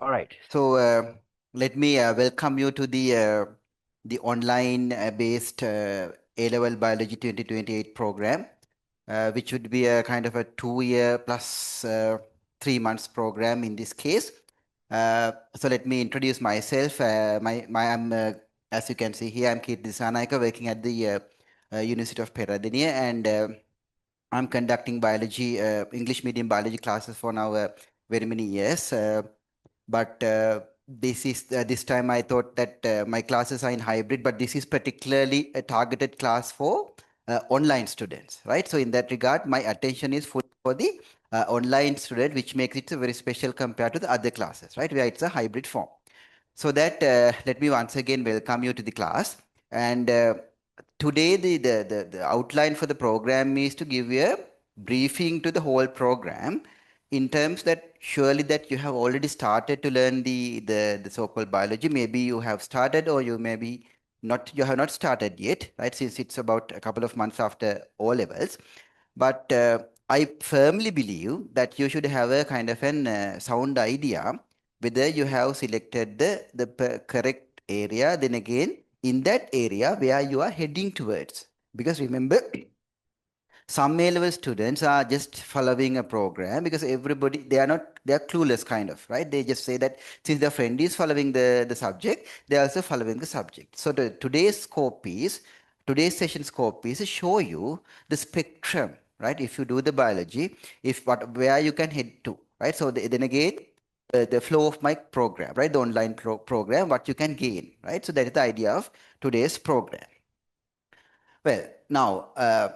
All right. So let me welcome you to the online based A-level Biology 2028 program, which would be a kind of a 2 year plus 3 months program in this case. So let me introduce myself. I'm as you can see here, I'm Kirti Disanaika, working at the University of Peradeniya, and I'm conducting biology, English medium biology classes for now very many years. But this time I thought that my classes are in hybrid, but this is particularly a targeted class for online students, right? So in that regard, my attention is full for the online student, which makes it very special compared to the other classes, right? Where it's a hybrid form. So that let me once again welcome you to the class. And today the outline for the program is to give you a briefing to the whole program in terms that surely that you have already started to learn the so-called biology. Maybe you have started, or you maybe not, you have not started yet, right? Since it's about a couple of months after O levels. But I firmly believe that you should have a kind of an sound idea whether you have selected the correct area, then again in that area where you are heading towards. Because remember, some A-level students are just following a program because everybody, they are clueless kind of, right? They just say that since their friend is following the subject, they are also following the subject. So today's session scope is to show you the spectrum, right? If you do the biology, where you can head to, right? So then again, the flow of my program, right? The online program, what you can gain, right? So that is the idea of today's program. Well, now,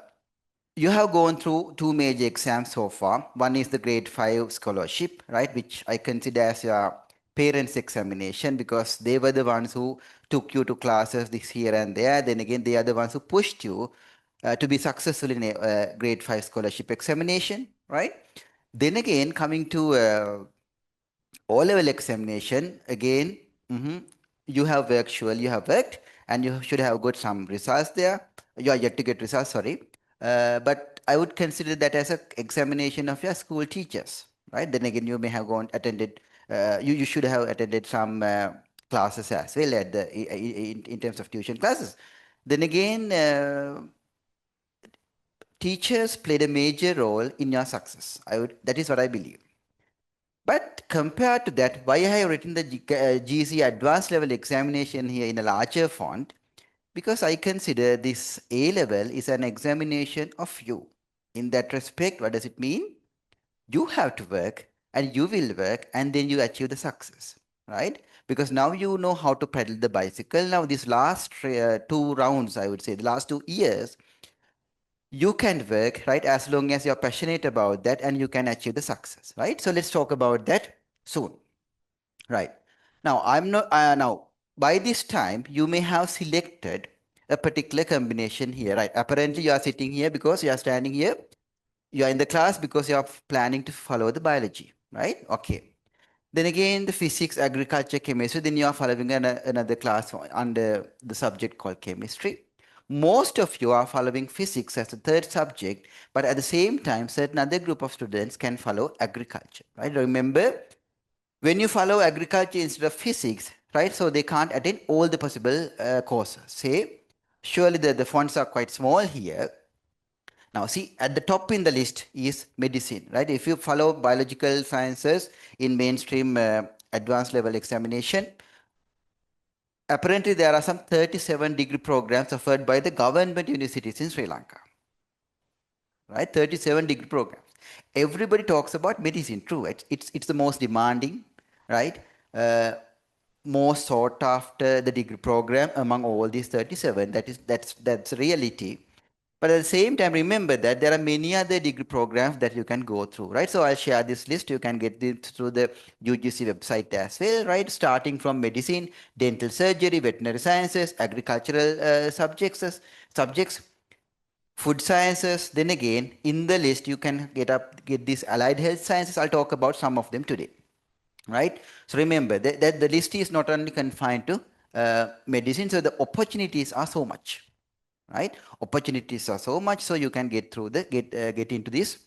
you have gone through two major exams so far. One is the grade 5 scholarship, right, which I consider as your parents' examination because they were the ones who took you to classes this here and there. Then again, they are the ones who pushed you to be successful in a grade 5 scholarship examination, right? Then again, coming to O-level examination, again, you have worked, surely you have worked, and you should have got some results there. You are yet to get results, sorry. But I would consider that as an examination of your school teachers, right? Then again, you may have you should have attended some classes as well in terms of tuition classes. Then again, teachers played a major role in your success. That is what I believe. But compared to that, why I have written the GC advanced level examination here in a larger font? Because I consider this A level is an examination of you. In that respect, what does it mean? You have to work and you will work and then you achieve the success, right? Because now you know how to pedal the bicycle. Now, these last two rounds, I would say, the last 2 years, you can work, right, as long as you're passionate about that and you can achieve the success, right? So let's talk about that soon. Right. Now, I'm not, now, by this time, you may have selected a particular combination here, right? Apparently, you are sitting here because you are standing here. You are in the class because you are planning to follow the biology, right? Okay. Then again, the physics, agriculture, chemistry, then you are following another class under the subject called chemistry. Most of you are following physics as the third subject, but at the same time, certain other group of students can follow agriculture, right? Remember, when you follow agriculture instead of physics, right? So they can't attend all the possible courses. Say, surely the fonts are quite small here. Now, see, at the top in the list is medicine, right? If you follow biological sciences in mainstream advanced level examination, apparently there are some 37-degree programs offered by the government universities in Sri Lanka, right? 37-degree programs. Everybody talks about medicine, true. It's the most demanding, right? Most sought after the degree program among all these 37. That's reality. But at the same time, remember that there are many other degree programs that you can go through, right? So I'll share this list. You can get this through the UGC website as well, right? Starting from medicine, dental surgery, veterinary sciences, agricultural subjects, food sciences. Then again, in the list, you can get these allied health sciences. I'll talk about some of them today, right? So remember that the list is not only confined to medicine, so the opportunities are so much, right? Opportunities are so much, so you can get into this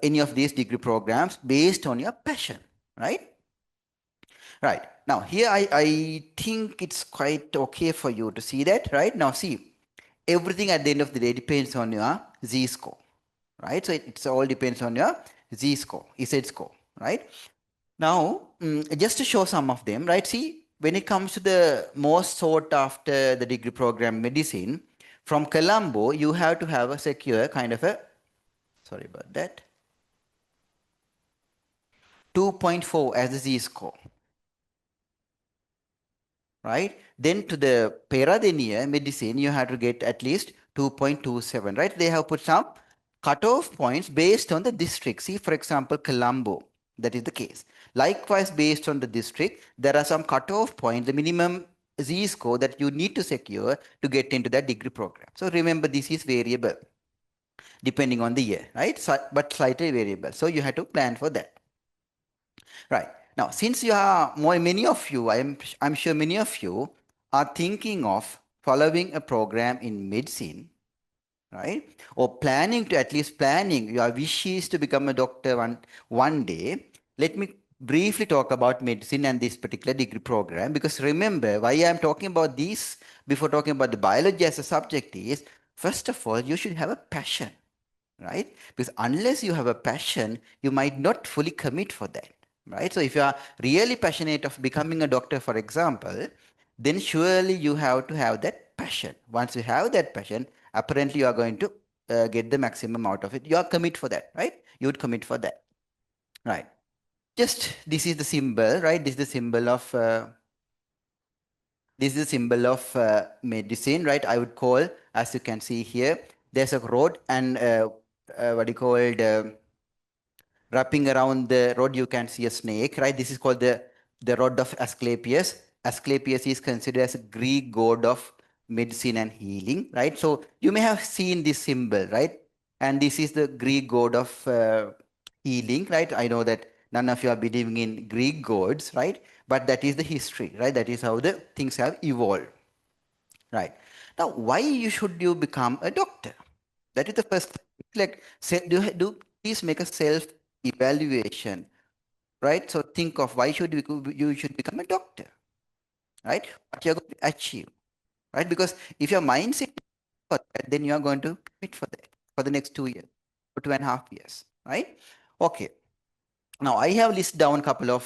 any of these degree programs based on your passion, right? Right. Now here I think it's quite okay for you to see that, right? Now see, everything at the end of the day depends on your z-score, right? So it's all depends on your z-score, z-score, right? Now, just to show some of them, right? See, when it comes to the most sought after the degree program medicine, from Colombo, you have to have a secure kind of a, sorry about that, 2.4 as the z-score, right? Then to the Peradeniya medicine, you have to get at least 2.27, right? They have put some cutoff points based on the district. See, for example, Colombo, that is the case. Likewise, based on the district, there are some cutoff points, the minimum Z score that you need to secure to get into that degree program. So remember, this is variable depending on the year, right? So, but slightly variable. So you have to plan for that. Right. Now, since you are many of you, I'm sure many of you are thinking of following a program in medicine, right? Or planning to, at least planning, your wish is to become a doctor one day. Let me briefly talk about medicine and this particular degree program, because remember why I'm talking about this before talking about the biology as a subject is, first of all, you should have a passion, right? Because unless you have a passion, you might not fully commit for that, right? So if you are really passionate of becoming a doctor, for example, then surely you have to have that passion. Once you have that passion, apparently you are going to get the maximum out of it. You are commit for that, right? You would commit for that, right? Just this is the symbol, right? This is the symbol of medicine, right? I would call, as you can see here, there's a road and what do you call it? Wrapping around the rod, you can see a snake, right? This is called the rod of Asclepius. Asclepius is considered as a Greek god of medicine and healing, right? So you may have seen this symbol, right? And this is the Greek god of healing, right? I know that none of you are believing in Greek gods, right? But that is the history, right? That is how the things have evolved, right? Now, why should you become a doctor? That is the first thing. Like, say, do please make a self evaluation, right? So think of why you should become a doctor, right? What you're going to achieve, right? Because if your mindset is for that, then you are going to commit for that for the next 2 years or 2.5 years, right? Okay. Now I have listed down a couple of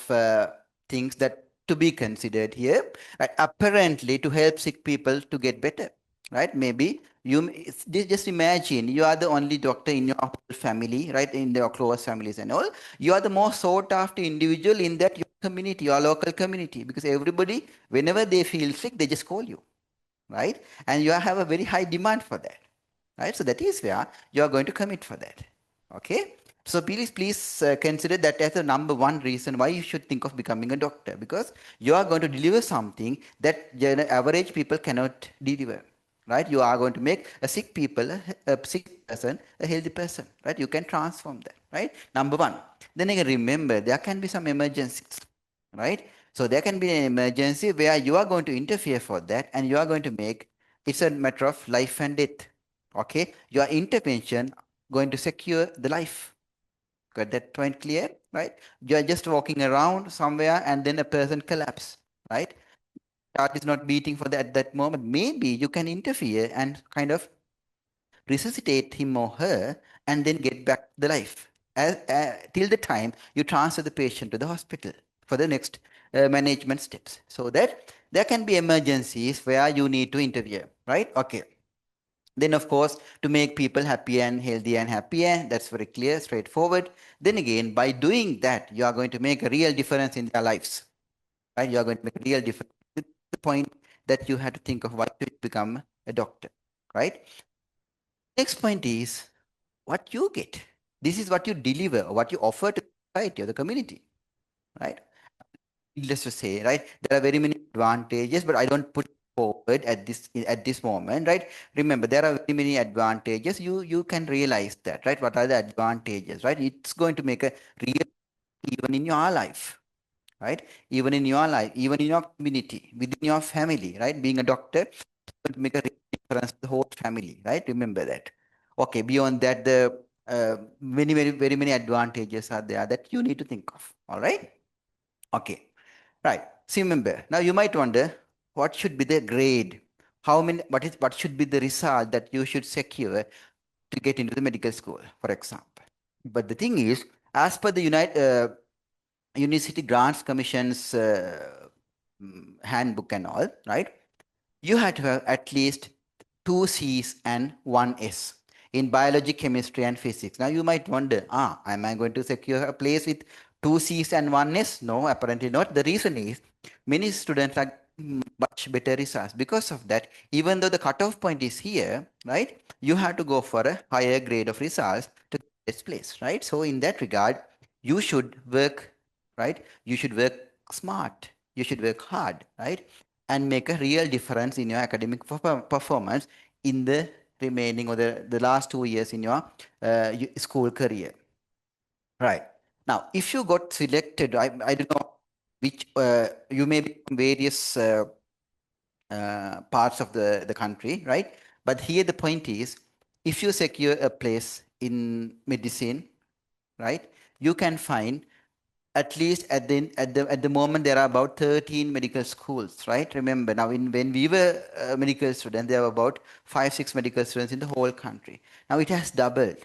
things that to be considered here, right? Apparently to help sick people to get better, right? Maybe just imagine you are the only doctor in your whole family, right? In your close families and all. You are the most sought after individual in that your community, your local community, because everybody, whenever they feel sick, they just call you, right? And you have a very high demand for that, right? So that is where you are going to commit for that. Okay. So please consider that as the number one reason why you should think of becoming a doctor, because you are going to deliver something that average people cannot deliver, right? You are going to make a sick people, a sick person, a healthy person, right? You can transform that, right? Number one. Then again, remember there can be some emergencies, right? So there can be an emergency where you are going to interfere for that, and you are going to make it's a matter of life and death. Okay, your intervention going to secure the life. Got that point clear, right? You are just walking around somewhere and then a person collapse, right? Heart is not beating for that at that moment. Maybe you can interfere and kind of resuscitate him or her and then get back the life till the time you transfer the patient to the hospital for the next management steps, so that there can be emergencies where you need to interfere, right? Okay. Then of course, to make people happy and healthy and happier, that's very clear, straightforward. Then again, by doing that, you are going to make a real difference in their lives, right? You are going to make a real difference. The point that you have to think of why to become a doctor, right? Next point is what you get. This is what you deliver, or what you offer to society or the community, right? Needless to say, right? There are very many advantages, but I don't put forward at this moment, right? Remember, there are very many advantages. You can realize that, right? What are the advantages, right? It's going to make a real even in your life, right? Even in your life, even in your community, within your family, right? Being a doctor going to make a real difference to the whole family, right? Remember that. Okay, beyond that, the very many advantages are there that you need to think of. All right. Okay. Right. See, remember, now you might wonder what should be the grade? What should be the result that you should secure to get into the medical school, for example? But the thing is, as per the University Grants Commission's handbook and all, right? You have to have at least two C's and one S in biology, chemistry, and physics. Now you might wonder, am I going to secure a place with two C's and one S? No, apparently not. The reason is many students are much better results. Because of that, even though the cutoff point is here, right, you have to go for a higher grade of results to get this place, right? So in that regard, you should work, right? You should work smart. You should work hard, right? And make a real difference in your academic performance in the remaining or the last 2 years in your school career. Right. Now, if you got selected, I don't know which, you may be from various parts of the country, right? But here the point is, if you secure a place in medicine, right, you can find at least at the moment there are about 13 medical schools, right? Remember now, when we were medical students, there were about 5 6 medical students in the whole country. Now it has doubled.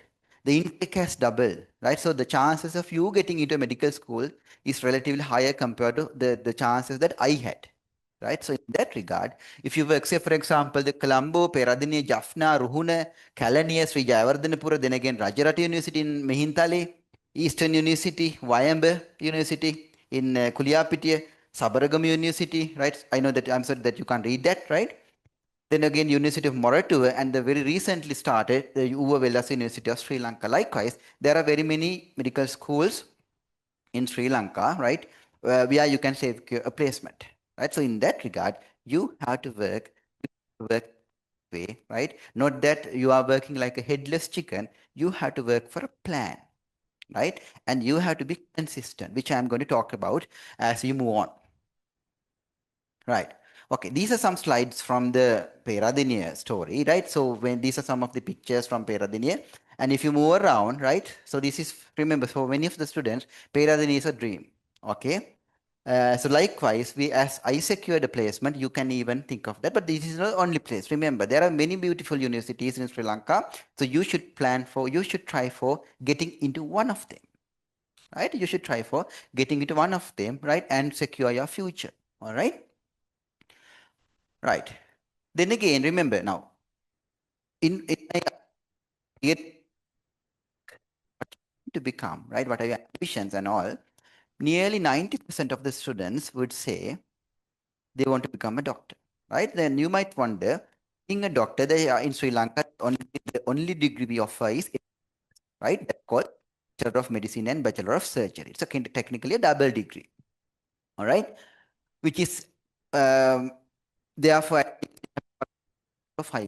The intake has doubled, right? So the chances of you getting into a medical school is relatively higher compared to the chances that I had, right? So in that regard, if you work, say for example, the Colombo, Peradeniya, Jaffna, Ruhuna, Kalaniya, Sri Jayawardenepura, then again Rajarata University in Mehintale, Eastern University, Wayamba University in Kuliyapitiya, Sabaragam University, right? I know that I'm sorry that you can't read that, right? Then again, University of Moratuwa and the very recently started the Uva Velas University of Sri Lanka. Likewise, there are very many medical schools in Sri Lanka, right? Where you can save a placement, right? So in that regard, you have to work way, right? Not that you are working like a headless chicken. You have to work for a plan, right? And you have to be consistent, which I'm going to talk about as you move on, right? Okay, these are some slides from the Peradeniya story, right? So when these are some of the pictures from Peradeniya, and if you move around, right? So this is, remember, for many of the students, Peradeniya is a dream, okay? So likewise, as I secured a placement, you can even think of that. But this is not the only place. Remember, there are many beautiful universities in Sri Lanka. So you should you should try for getting into one of them, right? You should try for getting into one of them, right? And secure your future, all right? Right. Then again, remember now, in my get to become, right? What are your ambitions and all? Nearly 90% of the students would say they want to become a doctor, right? Then you might wonder, being a doctor, they are in Sri Lanka, the only degree we offer is, right? That's called Bachelor of Medicine and Bachelor of Surgery. It's technically a double degree, all right? Which is therefore of high.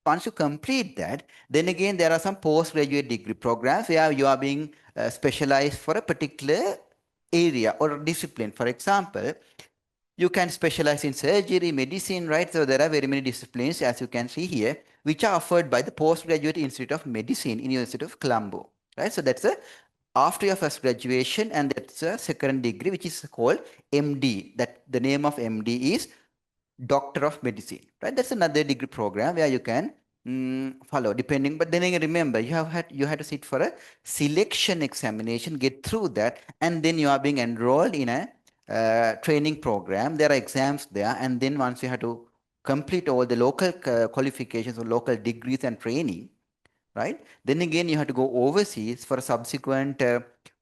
Once you complete that, then again there are some postgraduate degree programs where you are being specialized for a particular area or discipline. For example, you can specialize in surgery, medicine, right? So there are very many disciplines, as you can see here, which are offered by the Postgraduate Institute of Medicine in University of Colombo, right? So that's a after your first graduation, and that's a second degree, which is called MD. That the name of MD is Doctor of Medicine, right? That's another degree program where you can follow depending. But then again, remember, you had to sit for a selection examination, get through that, and then you are being enrolled in a training program. There are exams there, and then once you have to complete all the local qualifications or local degrees and training, right? Then again, you have to go overseas for a subsequent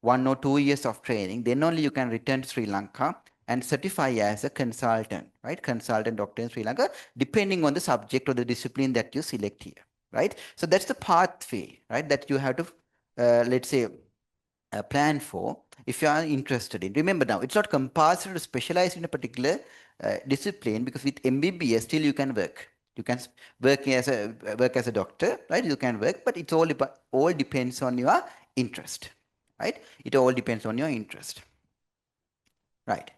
1 or 2 years of training. Then only you can return to Sri Lanka and certify as a consultant, right? Consultant doctor in Sri Lanka, depending on the subject or the discipline that you select here, right? So that's the pathway, right? That you have to, let's say, plan for if you are interested in. Remember now, it's not compulsory to specialize in a particular discipline, because with MBBS still you can work. You can work as a doctor, right? You can work, but it's all depends on your interest, right? It all depends on your interest, right?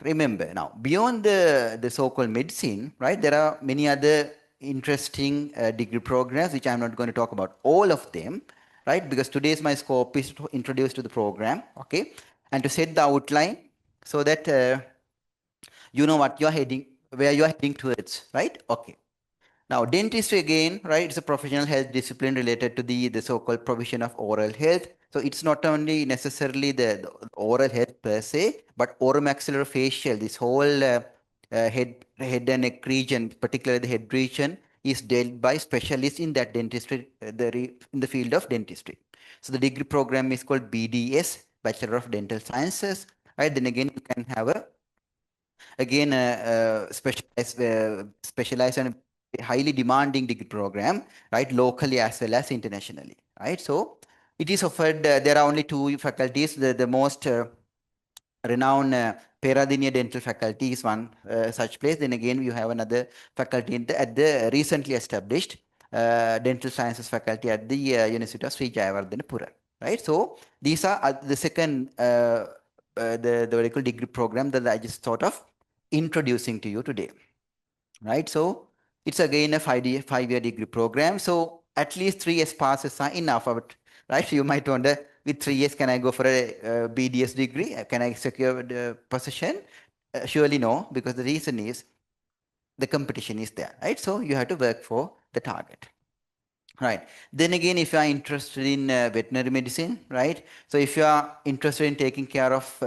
Remember now, beyond the so-called medicine, right? There are many other interesting degree programs which I'm not going to talk about all of them, right? Because today's my scope is to introduce to the program, okay, and to set the outline so that you know what you're heading, where you're heading towards, right? Okay. Now, dentistry again, right? It's a professional health discipline related to the so-called provision of oral health. So it's not only necessarily the oral health per se, but oromaxillofacial, this whole head and neck region, particularly the head region, is dealt by specialists in that dentistry, in the field of dentistry. So the degree program is called BDS, Bachelor of Dental Sciences. Right? Then again, you can have a again specialized and highly demanding degree program, right, locally as well as internationally, right? So it is offered, there are only two faculties. The most renowned Peradeniya Dental Faculty is one such place. Then again, you have another faculty at the recently established Dental Sciences Faculty at the University of Sri Jayawardhanapura, right? So these are the second the medical degree program that I just thought of introducing to you today, right? So it's again a 5-year degree program. So at least 3 years passes are enough of it, right? You might wonder, with 3 years, can I go for a BDS degree? Can I secure the position? Surely no, because the reason is the competition is there, right? So you have to work for the target. Right. Then again, if you are interested in veterinary medicine, right? So if you are interested in taking care of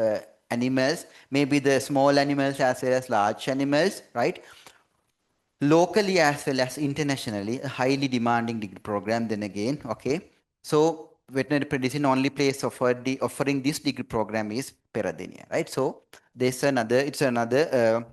animals, maybe the small animals as well as large animals, right? Locally as well as internationally, a highly demanding degree program. Then again, okay. So veterinary medicine only place offering this degree program is Peradeniya, right? So there's another, it's another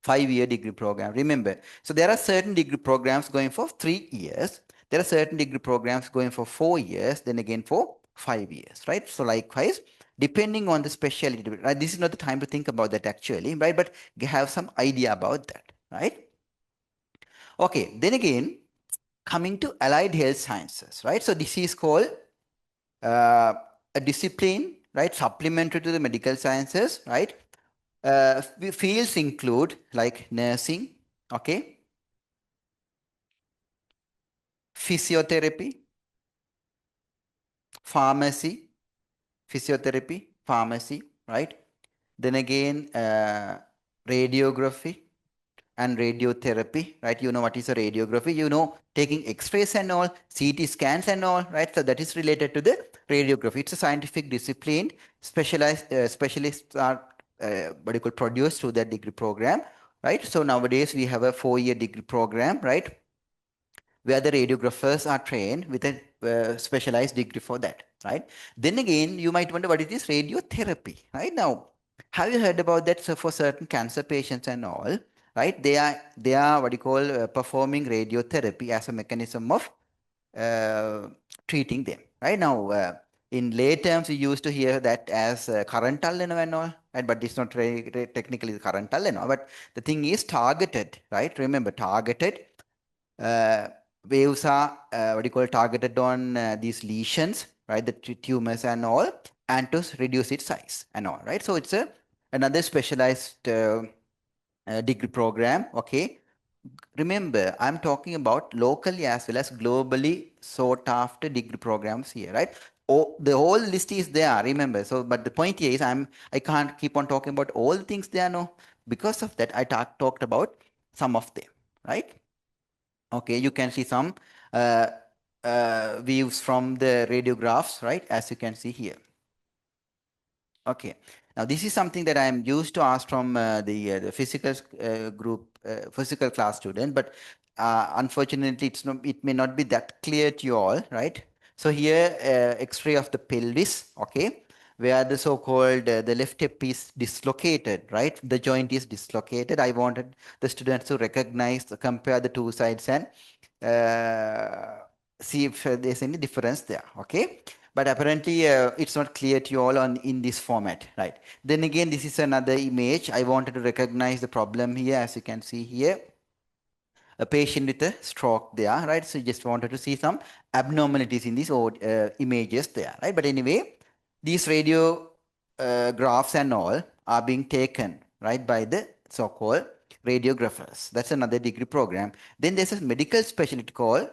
5-year degree program. Remember, so there are certain degree programs going for 3 years. There are certain degree programs going for 4 years, then again for 5 years, right? So likewise, depending on the specialty, right? This is not the time to think about that actually, right? But have some idea about that, right? Okay, then again, coming to allied health sciences, right? So this is called uh, a discipline, right? Supplementary to the medical sciences, right? Fields include like nursing, okay, physiotherapy, pharmacy, physiotherapy, pharmacy, right? Then again, radiography and radiotherapy, right? You know what is a radiography? You know, taking X-rays and all, CT scans and all, right? So that is related to the radiography. It's a scientific discipline. Specialists are what you call produced through that degree program, right? So nowadays we have a 4-year degree program, right, where the radiographers are trained with a specialized degree for that, right? Then again, you might wonder what it is radiotherapy, right? Now, have you heard about that? So for certain cancer patients and all, right? They are what you call performing radiotherapy as a mechanism of uh, treating them, right? Now, in lay terms, we used to hear that as currental and all, right? But it's not technically currental and all. But the thing is targeted, right? Remember, targeted uh, waves are what you call targeted on these lesions, right? The tumors and all, and to reduce its size and all, right? So it's a another specialized degree program. Okay. Remember, I'm talking about locally as well as globally sought after degree programs here, right? Oh, the whole list is there. Remember. So, but the point here is I can't keep on talking about all the things there. No, because of that, I talked about some of them, right? Okay, you can see some uh, views from the radiographs, right? As you can see here. Okay. Now this is something that I am used to ask from the physical group, physical class student, but unfortunately, it may not be that clear to you all, right? So here, X-ray of the pelvis, okay, where the so-called the left hip is dislocated, right? The joint is dislocated. I wanted the students to recognize, compare the two sides and see if there's any difference there, okay? But apparently it's not clear to you all on in this format, right? Then again, this is another image. I wanted to recognize the problem here, as you can see here, a patient with a stroke there, right? So you just wanted to see some abnormalities in these images there, right? But anyway, these radio graphs and all are being taken, right, by the so-called radiographers. That's another degree program. Then there's a medical specialty called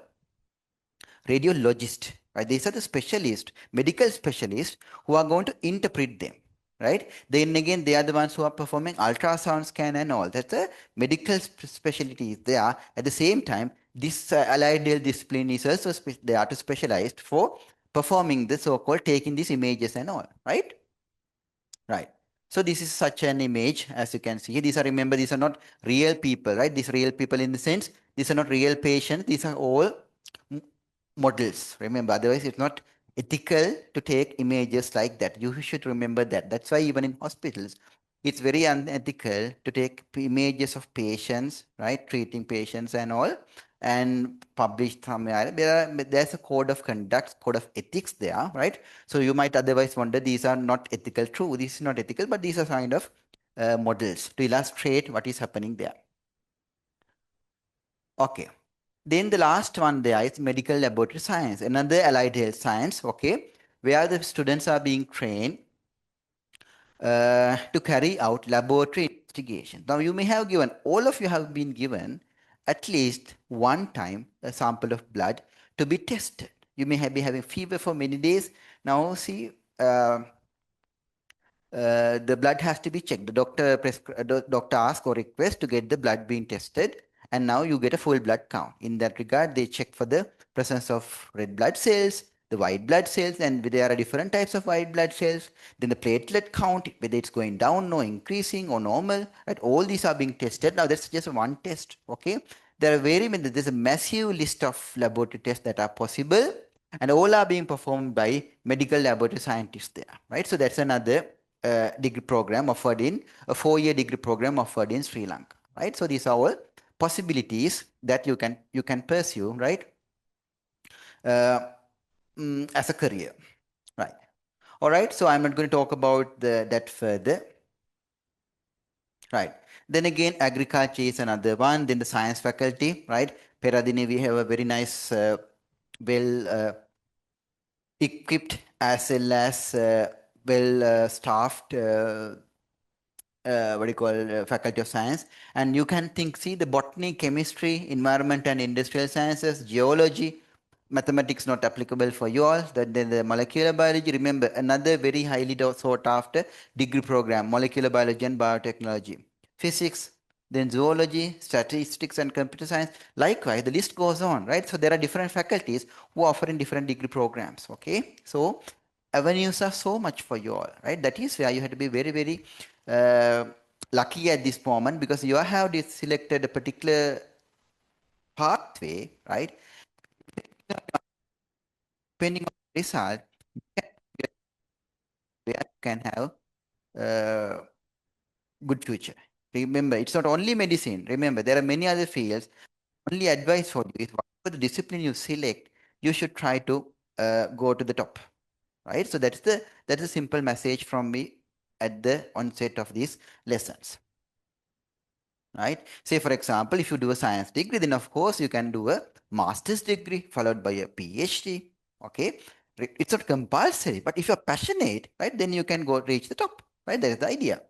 radiologist, right? These are the specialists, medical specialists who are going to interpret them, right? Then again, they are the ones who are performing ultrasound scan and all. That's a medical specialty there. At the same time, this allied health discipline is also they are to specialized for performing the so-called taking these images and all, right? Right. So this is such an image, as you can see. These are, remember, these are not real people, right? These real people in the sense, these are not real patients. These are all models. Remember, otherwise it's not ethical to take images like that. You should remember that. That's why even in hospitals, it's very unethical to take images of patients, right? Treating patients and all, and publish somewhere. There's a code of conduct, code of ethics there, right? So you might otherwise wonder these are not ethical. True, this is not ethical, but these are kind of models to illustrate what is happening there. Okay. Then the last one there is medical laboratory science, another allied health science, okay, where the students are being trained to carry out laboratory investigation. Now you may have given, all of you have been given at least one time a sample of blood to be tested. You may have been having fever for many days. Now see, the blood has to be checked. The doctor asks or requests to get the blood being tested, and now you get a full blood count. In that regard, they check for the presence of red blood cells, the white blood cells, and there are different types of white blood cells. Then the platelet count, whether it's going down or increasing or normal, right? All these are being tested. Now that's just one test, okay? There are very many. There's a massive list of laboratory tests that are possible, and all are being performed by medical laboratory scientists there, right? So that's another degree program offered in a 4-year degree program offered in Sri Lanka, right? So these are all possibilities that you can pursue, right? Uh, as a career, right? All right. So I'm not going to talk about that further, right? Then again, agriculture is another one. Then the science faculty, right? Peradine, we have a very nice, well equipped as well as well staffed what do you call faculty of science, and you can see the botany, chemistry, environment and industrial sciences, geology, mathematics not applicable for you all. Then the molecular biology, remember, another very highly sought after degree program, molecular biology and biotechnology, physics, then zoology, statistics and computer science. Likewise, the list goes on, right? So there are different faculties who offer in different degree programs, okay? So avenues are so much for you all, right? That is where you have to be very, very uh, lucky at this moment, because you have selected a particular pathway, right? Depending on the result, you can have a good future. Remember, it's not only medicine. Remember, there are many other fields. Only advice for you is whatever the discipline you select, you should try to go to the top, right? So that's a simple message from me at the onset of these lessons, right? Say, for example, if you do a science degree, then of course you can do a master's degree followed by a PhD, okay? It's not compulsory, but if you're passionate, right, then you can go reach the top, right? That is the idea.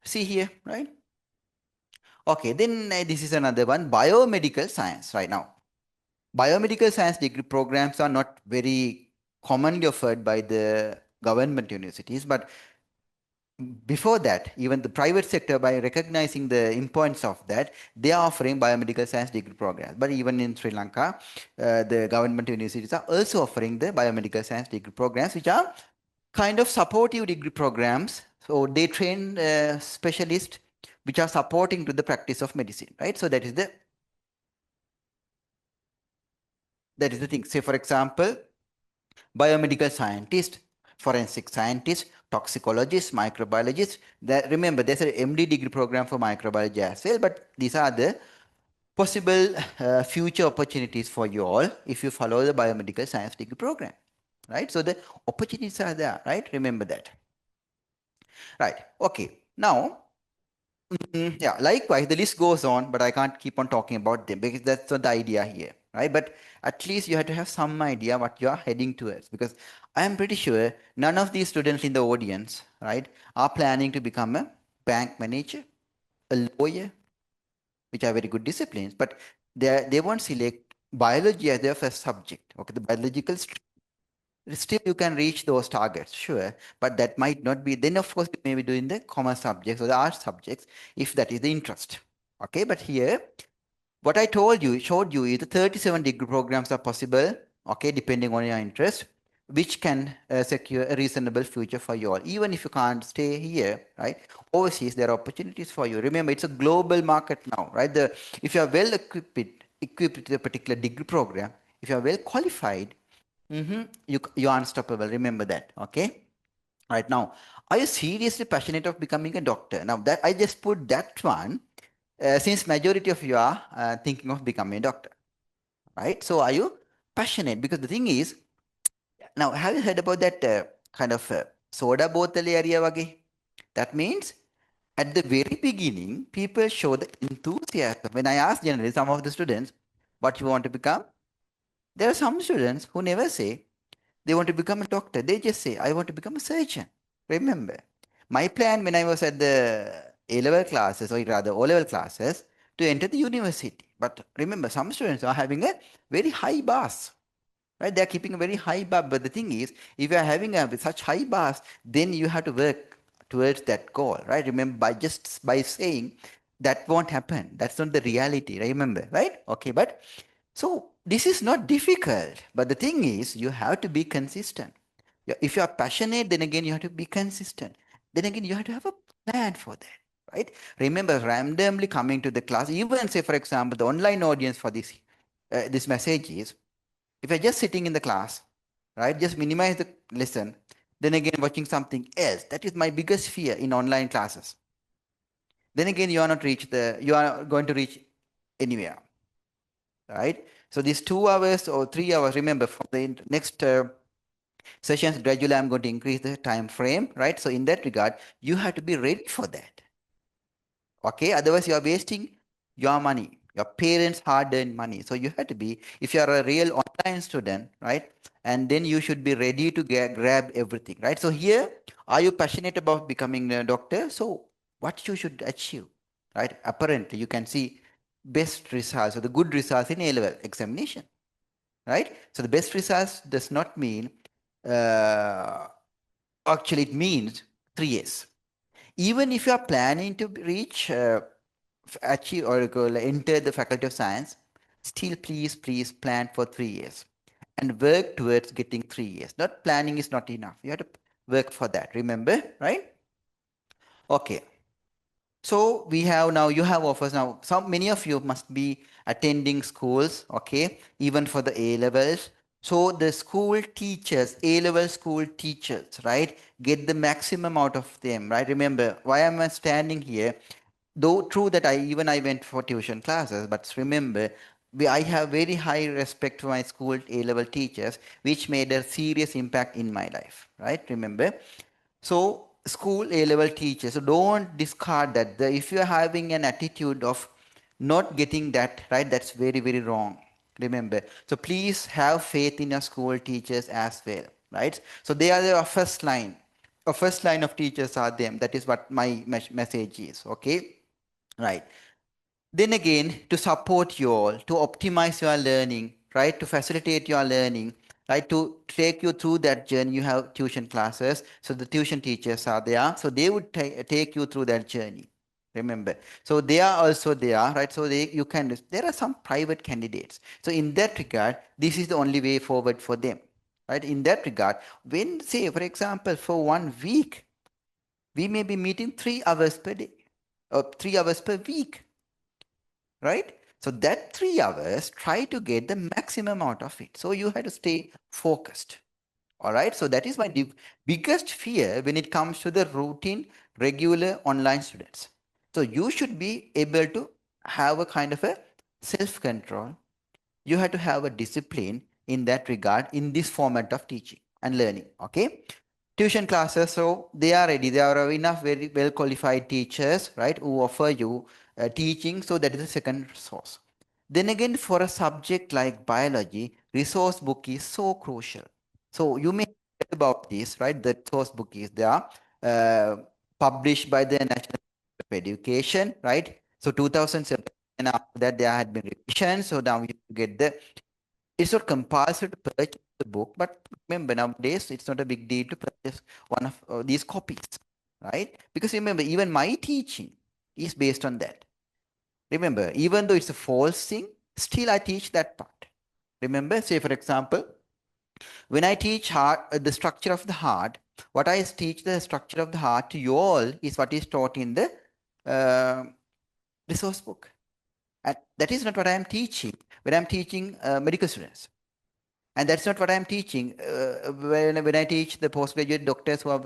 See here, right? Okay, then this is another one, biomedical science right now. Biomedical science degree programs are not very commonly offered by the government universities, but before that, even the private sector, by recognizing the importance of that, they are offering biomedical science degree programs. But even in Sri Lanka, the government universities are also offering the biomedical science degree programs, which are kind of supportive degree programs. So they train specialists which are supporting to the practice of medicine, right? So that is the thing. Say, for example, biomedical scientist, forensic scientist, toxicologist, microbiologist. Remember, there's an MD degree program for microbiology as well, but these are the possible future opportunities for you all if you follow the biomedical science degree program, right? So the opportunities are there, right? Remember that. Right. Okay. Now, yeah, likewise, the list goes on, but I can't keep on talking about them because that's not the idea here, right? But at least you have to have some idea what you are heading towards, because I am pretty sure none of these students in the audience, right, are planning to become a bank manager, a lawyer, which are very good disciplines, but they won't select biology as their first subject, okay, the biological stream. still you can reach those targets, sure, but that might not be. Then of course you may be doing the commerce subjects or the art subjects if that is the interest. Okay, but here what I showed you is the 37 degree programs are possible, okay, depending on your interest, which can secure a reasonable future for you all. Even if you can't stay here, right? Overseas, there are opportunities for you. Remember, it's a global market now, right? If you are well equipped with a particular degree program, if you are well qualified, you are unstoppable. Remember that, okay? Right now, are you seriously passionate of becoming a doctor? Now that I just put that one, since majority of you are thinking of becoming a doctor, right? So are you passionate? Because the thing is, now have you heard about that kind of soda bottle area wage? That means at the very beginning, people show the enthusiasm. When I ask generally some of the students, what you want to become? There are some students who never say they want to become a doctor. They just say, I want to become a surgeon. Remember, my plan when I was at the A level classes, or rather O level classes, to enter the university. But remember, some students are having a very high bars, right? They are keeping a very high bar. But the thing is, if you are having such high bars, then you have to work towards that goal, right? Remember, by saying that won't happen. That's not the reality. Remember, right? Okay, but so this is not difficult, but the thing is, you have to be consistent. If you are passionate, then again you have to be consistent. Then again you have to have a plan for that, right? Remember, randomly coming to the class, even say for example, the online audience for this message is, if you're just sitting in the class, right, just minimize the lesson. Then again, watching something else. That is my biggest fear in online classes. Then again, you are going to reach anywhere, right? So these 2 hours or 3 hours, remember, for the next sessions, gradually I'm going to increase the time frame, right? So in that regard, you have to be ready for that. Okay, otherwise you are wasting your money, your parents' hard-earned money. So you have to be, if you are a real online student, right? And then you should be ready to grab everything, right? So here, are you passionate about becoming a doctor? So what you should achieve, right? Apparently, you can see best results or the good results in A-level examination, right? So the best results does not mean, uh, actually it means 3 years. Even if you are planning to reach, achieve or enter the Faculty of Science, still please plan for 3 years and work towards getting 3 years. Not planning is not enough. You have to work for that. Remember, right? Okay. So we have now, you have offers now. Some many of you must be attending schools, okay, even for the A levels. So the school teachers, A level school teachers, right, get the maximum out of them, right? Remember, why am I standing here? Though true that I went for tuition classes, but remember, I have very high respect for my school A level teachers, which made a serious impact in my life, right? Remember, so school A level teachers, so don't discard that. If you are having an attitude of not getting that right, that's very wrong. Remember, so please have faith in your school teachers as well, right? So they are the first line. A first line of teachers are them. That is what my message is. Okay, right. Then again, to support you all, to optimize your learning, right? To facilitate your learning, right? To take you through that journey, you have tuition classes. So the tuition teachers are there. So they would take you through that journey. Remember. So they are also there, right? So there are some private candidates. So in that regard, this is the only way forward for them, right? In that regard, when say, for example, for 1 week, we may be meeting 3 hours per day or 3 hours per week, right? So that 3 hours, try to get the maximum out of it. So you have to stay focused. All right. So that is my biggest fear when it comes to the routine, regular online students. So you should be able to have a kind of a self control. You have to have a discipline in that regard in this format of teaching and learning. Okay. Tuition classes, so they are ready. There are enough very well qualified teachers, right, who offer you teaching. So that is the second source. Then again, for a subject like biology, resource book is so crucial. So you may hear about this, right? The source book is there, uh, published by the National Institute of Education, right? So 2007, after that there had been revisions. So now you get it's not compulsory to purchase the book. But remember, nowadays it's not a big deal to purchase one of these copies, right? Because remember, even my teaching is based on that. Remember, even though it's a false thing, still I teach that part. Remember, say for example, when I teach heart, the structure of the heart, what I teach the structure of the heart to you all is what is taught in the uh, resource book. And that is not what I am teaching when I'm teaching medical students. And that's not what I'm teaching when I teach the postgraduate doctors who are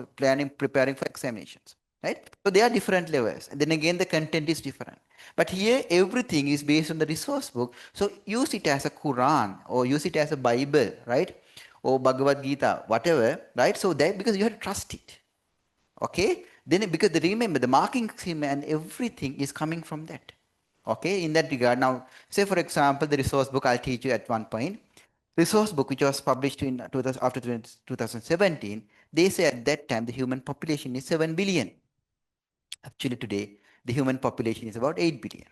preparing for examinations. Right? So they are different levels. And then again, the content is different. But here, everything is based on the resource book. So use it as a Quran or use it as a Bible, right? Or Bhagavad Gita, whatever, right? So that because you have to trust it. Okay? Then because remember the marking scheme and everything is coming from that. Okay, in that regard. Now, say for example, the resource book I'll teach you at one point. Resource book which was published in 2000, after 2017, they say at that time the human population is 7 billion. Actually today, the human population is about 8 billion.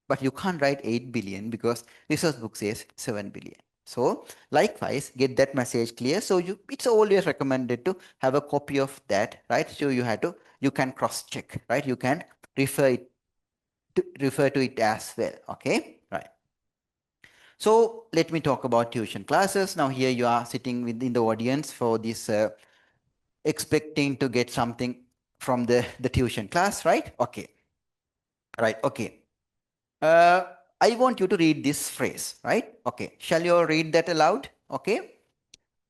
But you can't write 8 billion because resource book says 7 billion. So likewise, get that message clear. So it's always recommended to have a copy of that, right? So you can cross check, right? You can refer to it as well. Okay, right. So let me talk about tuition classes. Now here you are sitting within the audience for this expecting to get something from the tuition class, right? Okay, right, okay. Uh, I want you to read this phrase, right? Okay, shall you all read that aloud? Okay.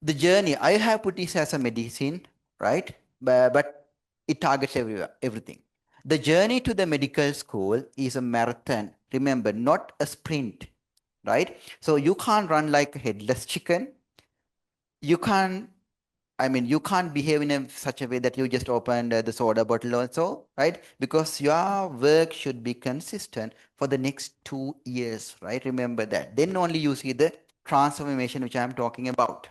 The journey, I have put this as a medicine, right? But it targets everything. The journey to the medical school is a marathon. Remember, not a sprint, right? So you can't run like a headless chicken. You can't, I mean, you can't behave in such a way that you just opened the soda bottle or so, right? Because your work should be consistent for the next 2 years, right? Remember that. Then only you see the transformation which I'm talking about.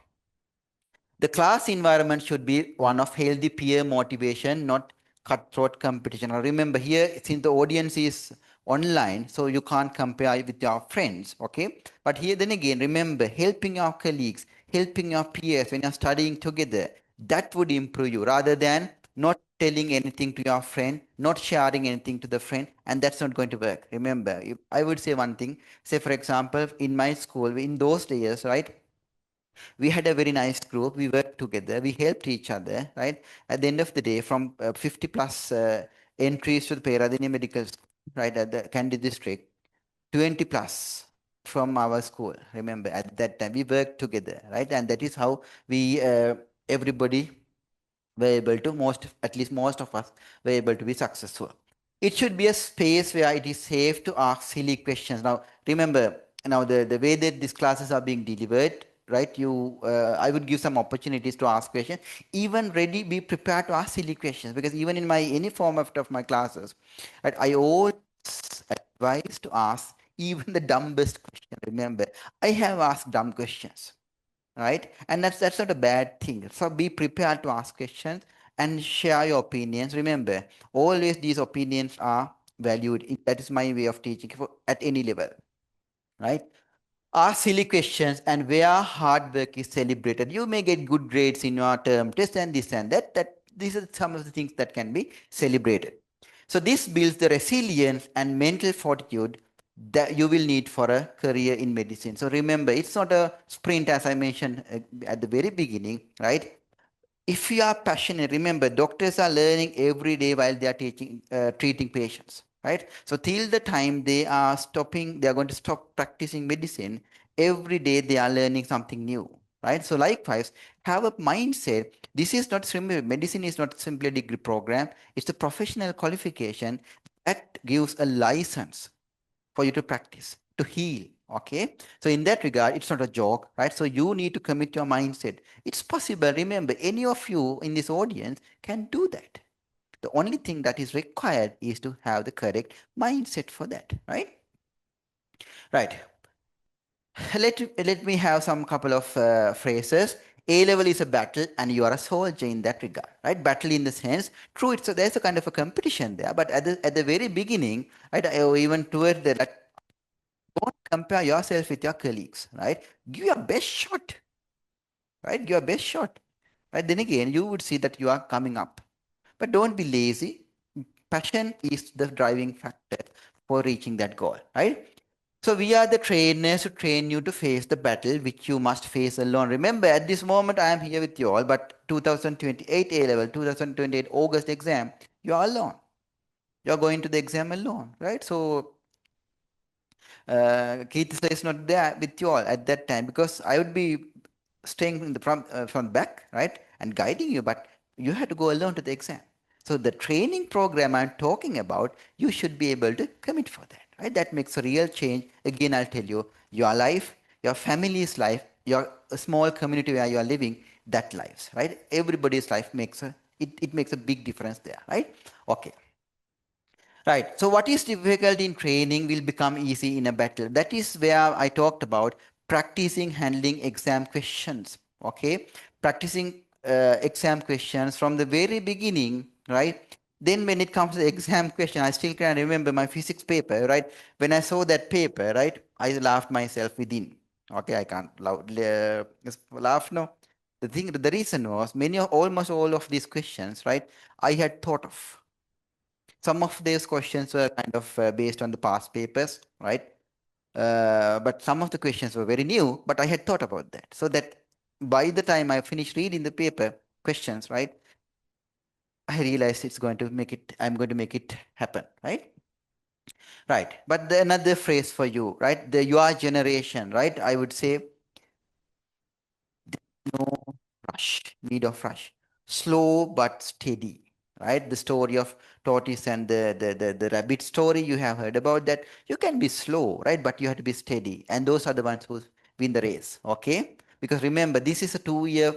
The class environment should be one of healthy peer motivation, not cutthroat competition. Now remember here, since the audience is online, so you can't compare with your friends, okay? But here then again, remember helping your colleagues, helping your peers when you're studying together, that would improve you rather than not telling anything to your friend, not sharing anything to the friend, and that's not going to work. Remember, I would say one thing, say for example, in my school, in those days, right? We had a very nice group. We worked together. We helped each other, right? At the end of the day, from 50 plus entries to the Peradeniya Medical School, right, at the Kandy district, 20 plus from our school. Remember, at that time, we worked together, right? And that is how we, everybody were able to, at least most of us, were able to be successful. It should be a space where it is safe to ask silly questions. Now, remember, now the way that these classes are being delivered, right? I would give some opportunities to ask questions. Even ready, be prepared to ask silly questions because even in any form of my classes, right, I always advise to ask even the dumbest question. Remember, I have asked dumb questions, right? And that's not a bad thing. So be prepared to ask questions and share your opinions. Remember, always these opinions are valued. That is my way of teaching at any level, right? Ask silly questions and where hard work is celebrated. You may get good grades in your term test and this and that. These are some of the things that can be celebrated. So this builds the resilience and mental fortitude that you will need for a career in medicine. So remember, it's not a sprint as I mentioned at the very beginning, right? If you are passionate, remember doctors are learning every day while they are treating patients, right? So till the time they are going to stop practicing medicine. Every day they are learning something new, right? So likewise, have a mindset. This is not simply medicine is not simply a degree program. It's a professional qualification that gives a license for you to practice, to heal. Okay. So in that regard, it's not a joke, right? So you need to commit your mindset. It's possible. Remember, any of you in this audience can do that. The only thing that is required is to have the correct mindset for that, right? Right. Let me have some couple of phrases. A level is a battle, and you are a soldier in that regard, right? Battle in the sense, true. There's a kind of a competition there, but at the very beginning, right, or even toward the don't compare yourself with your colleagues, right? Give your best shot. right? Your best shot, right? Then again, you would see that you are coming up. But don't be lazy. Passion is the driving factor for reaching that goal, right? So we are the trainers to train you to face the battle which you must face alone. Remember, at this moment I am here with you all, but 2028 A level, 2028 August exam, you are alone. You are going to the exam alone, right? So Keith is not there with you all at that time because I would be staying in the from back, right, and guiding you, but you had to go alone to the exam. So the training program I'm talking about, you should be able to commit for that, right? That makes a real change. Again, I'll tell you, your life, your family's life, your small community where you are living, that lives, right? Everybody's life makes it makes a big difference there, right? Okay. Right. So what is difficult in training will become easy in a battle. That is where I talked about practicing handling exam questions. Okay. Practicing exam questions from the very beginning, right? Then when it comes to the exam question, I still can remember my physics paper, right? When I saw that paper, right, I laughed myself within. Okay, I can't just laugh now. The reason was almost all of these questions, right, I had thought of. Some of these questions were kind of based on the past papers, right? But some of the questions were very new, but I had thought about that. So that by the time I finished reading the paper questions, right, I realized I'm going to make it happen, right? Right. But another phrase for you, right? Your generation, right? I would say no rush, need of rush. Slow but steady, right? The story of tortoise and the rabbit story, you have heard about that. You can be slow, right? But you have to be steady. And those are the ones who win the race, okay? Because remember, this is a two-year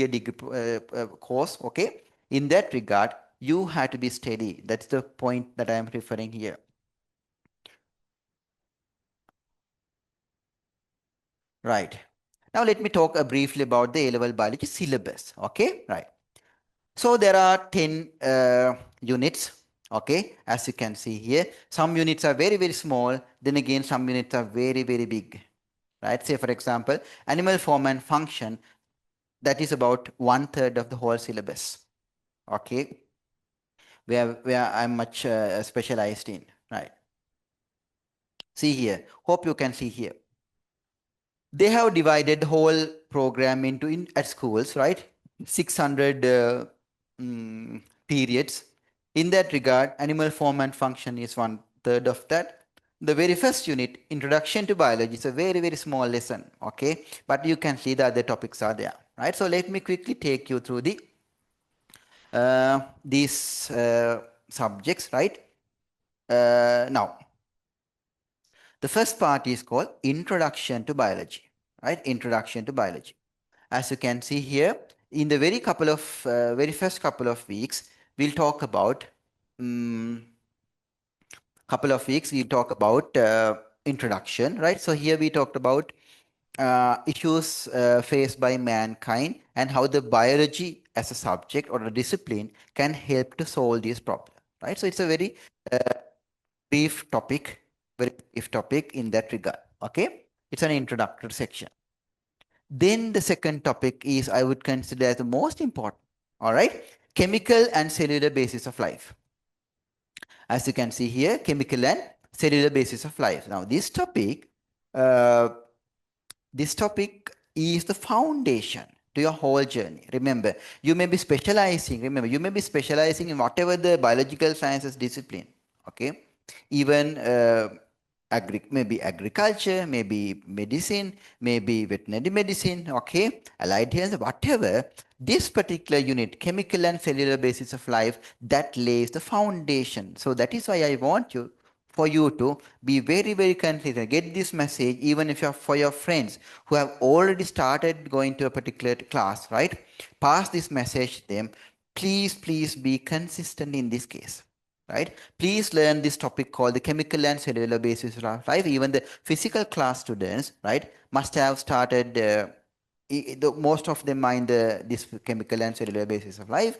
degree course, okay? In that regard, you have to be steady. That's the point that I am referring here. Right. Now let me talk briefly about the A-level biology syllabus, okay? Right. So there are 10 units, okay, as you can see here. Some units are very, very small. Then again, some units are very, very big, right? Say, for example, animal form and function, that is about 1/3 of the whole syllabus, okay, where I'm much specialized in, right? See here. Hope you can see here. They have divided the whole program into at schools, right? 600 periods. In that regard, animal form and function is 1/3 of that. The very first unit, Introduction to Biology, is a very, very small lesson, okay? But you can see the other topics are there, right? So let me quickly take you through these subjects, right? Now, the first part is called Introduction to Biology, right? Introduction to Biology. As you can see here, in the very first couple of weeks, we'll talk about um, we'll talk about introduction, right? So here we talked about issues faced by mankind and how the biology as a subject or a discipline can help to solve these problems, right? So it's a brief topic, very brief topic in that regard. Okay, it's an introductory section. Then the second topic is I would consider as the most important. All right, chemical and cellular basis of life. As you can see here, chemical and cellular basis of life. Now, uh, this topic is the foundation to your whole journey. Remember, you may be specializing. Remember, you may be specializing in whatever the biological sciences discipline. Okay, even maybe agriculture, maybe medicine, maybe veterinary medicine, okay, allied health, whatever. This particular unit, chemical and cellular basis of life, that lays the foundation. So that is why I want you for you to be very, very consistent. Get this message even if you're for your friends who have already started going to a particular class, right? Pass this message to them. Please, please be consistent in this case, right? Please learn this topic called the chemical and cellular basis of life. Even the physical class students, right, must have started. Most of them mind this chemical and cellular basis of life.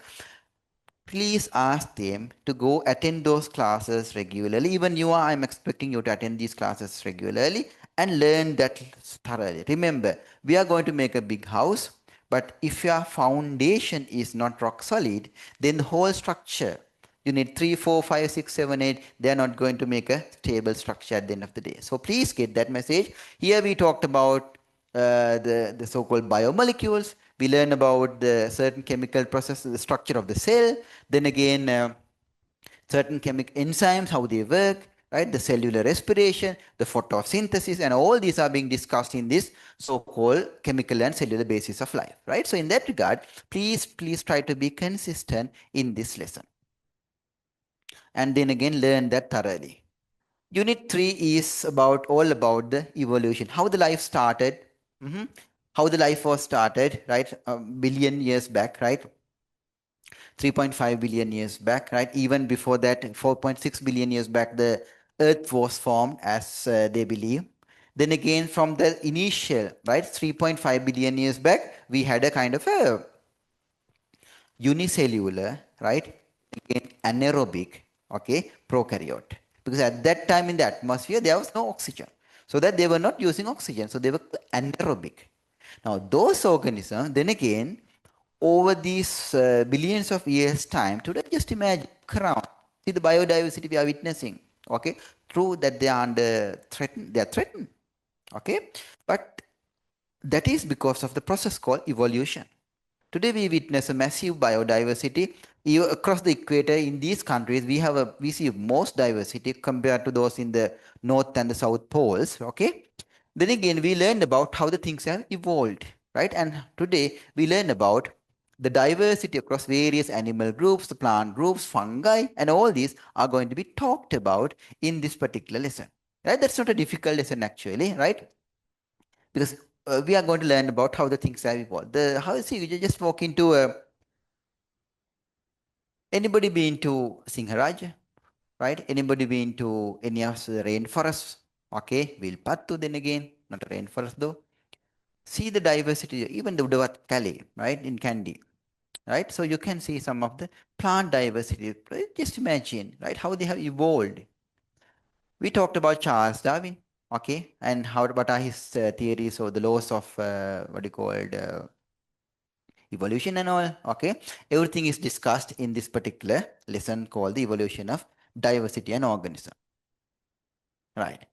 Please ask them to go attend those classes regularly. Even you are, I'm expecting you to attend these classes regularly and learn that thoroughly. Remember, we are going to make a big house, but if your foundation is not rock solid, then the whole structure, you need 3, 4, 5, 6, 7, 8, they are not going to make a stable structure at the end of the day. So please get that message. Here we talked about the so-called biomolecules. We learn about the certain chemical process, the structure of the cell. Then again, certain chemical enzymes, how they work, right? The cellular respiration, the photosynthesis, and all these are being discussed in this so-called chemical and cellular basis of life, right? So in that regard, please try to be consistent in this lesson. And then again, learn that thoroughly. Unit 3 is all about the evolution, how the life started, how the life was started, right? A billion years back, right? 3.5 billion years back, right? Even before that, 4.6 billion years back, the Earth was formed, as they believe. Then again, from the initial, right, 3.5 billion years back, we had a kind of a unicellular, right? Again, anaerobic, okay, prokaryote. Because at that time in the atmosphere, there was no oxygen. So that they were not using oxygen. So they were anaerobic. Now, those organisms, then again, over these billions of years' time, today just imagine, look around, see the biodiversity we are witnessing. Okay, true that they are under threatened, they are threatened. Okay, but that is because of the process called evolution. Today we witness a massive biodiversity across the equator. In these countries, we see most diversity compared to those in the north and the south poles. Okay, then again we learned about how the things have evolved, right? And today we learn about the diversity across various animal groups, the plant groups, fungi, and all these are going to be talked about in this particular lesson. Right? That's not a difficult lesson actually, right? Because we are going to learn about how the things have evolved. How see you just walk into anybody been to Sinharaj, right? Anybody been to any of the rainforests? Okay, Vilpattu then again, not a rainforest though. See the diversity, even the Udavat Valley, right, in Kandy, right? So you can see some of the plant diversity. Right? Just imagine, right, how they have evolved. We talked about Charles Darwin, okay, and what are his theories or the laws of what do you call it, evolution and all. Okay, everything is discussed in this particular lesson called the evolution of diversity and organism. Right,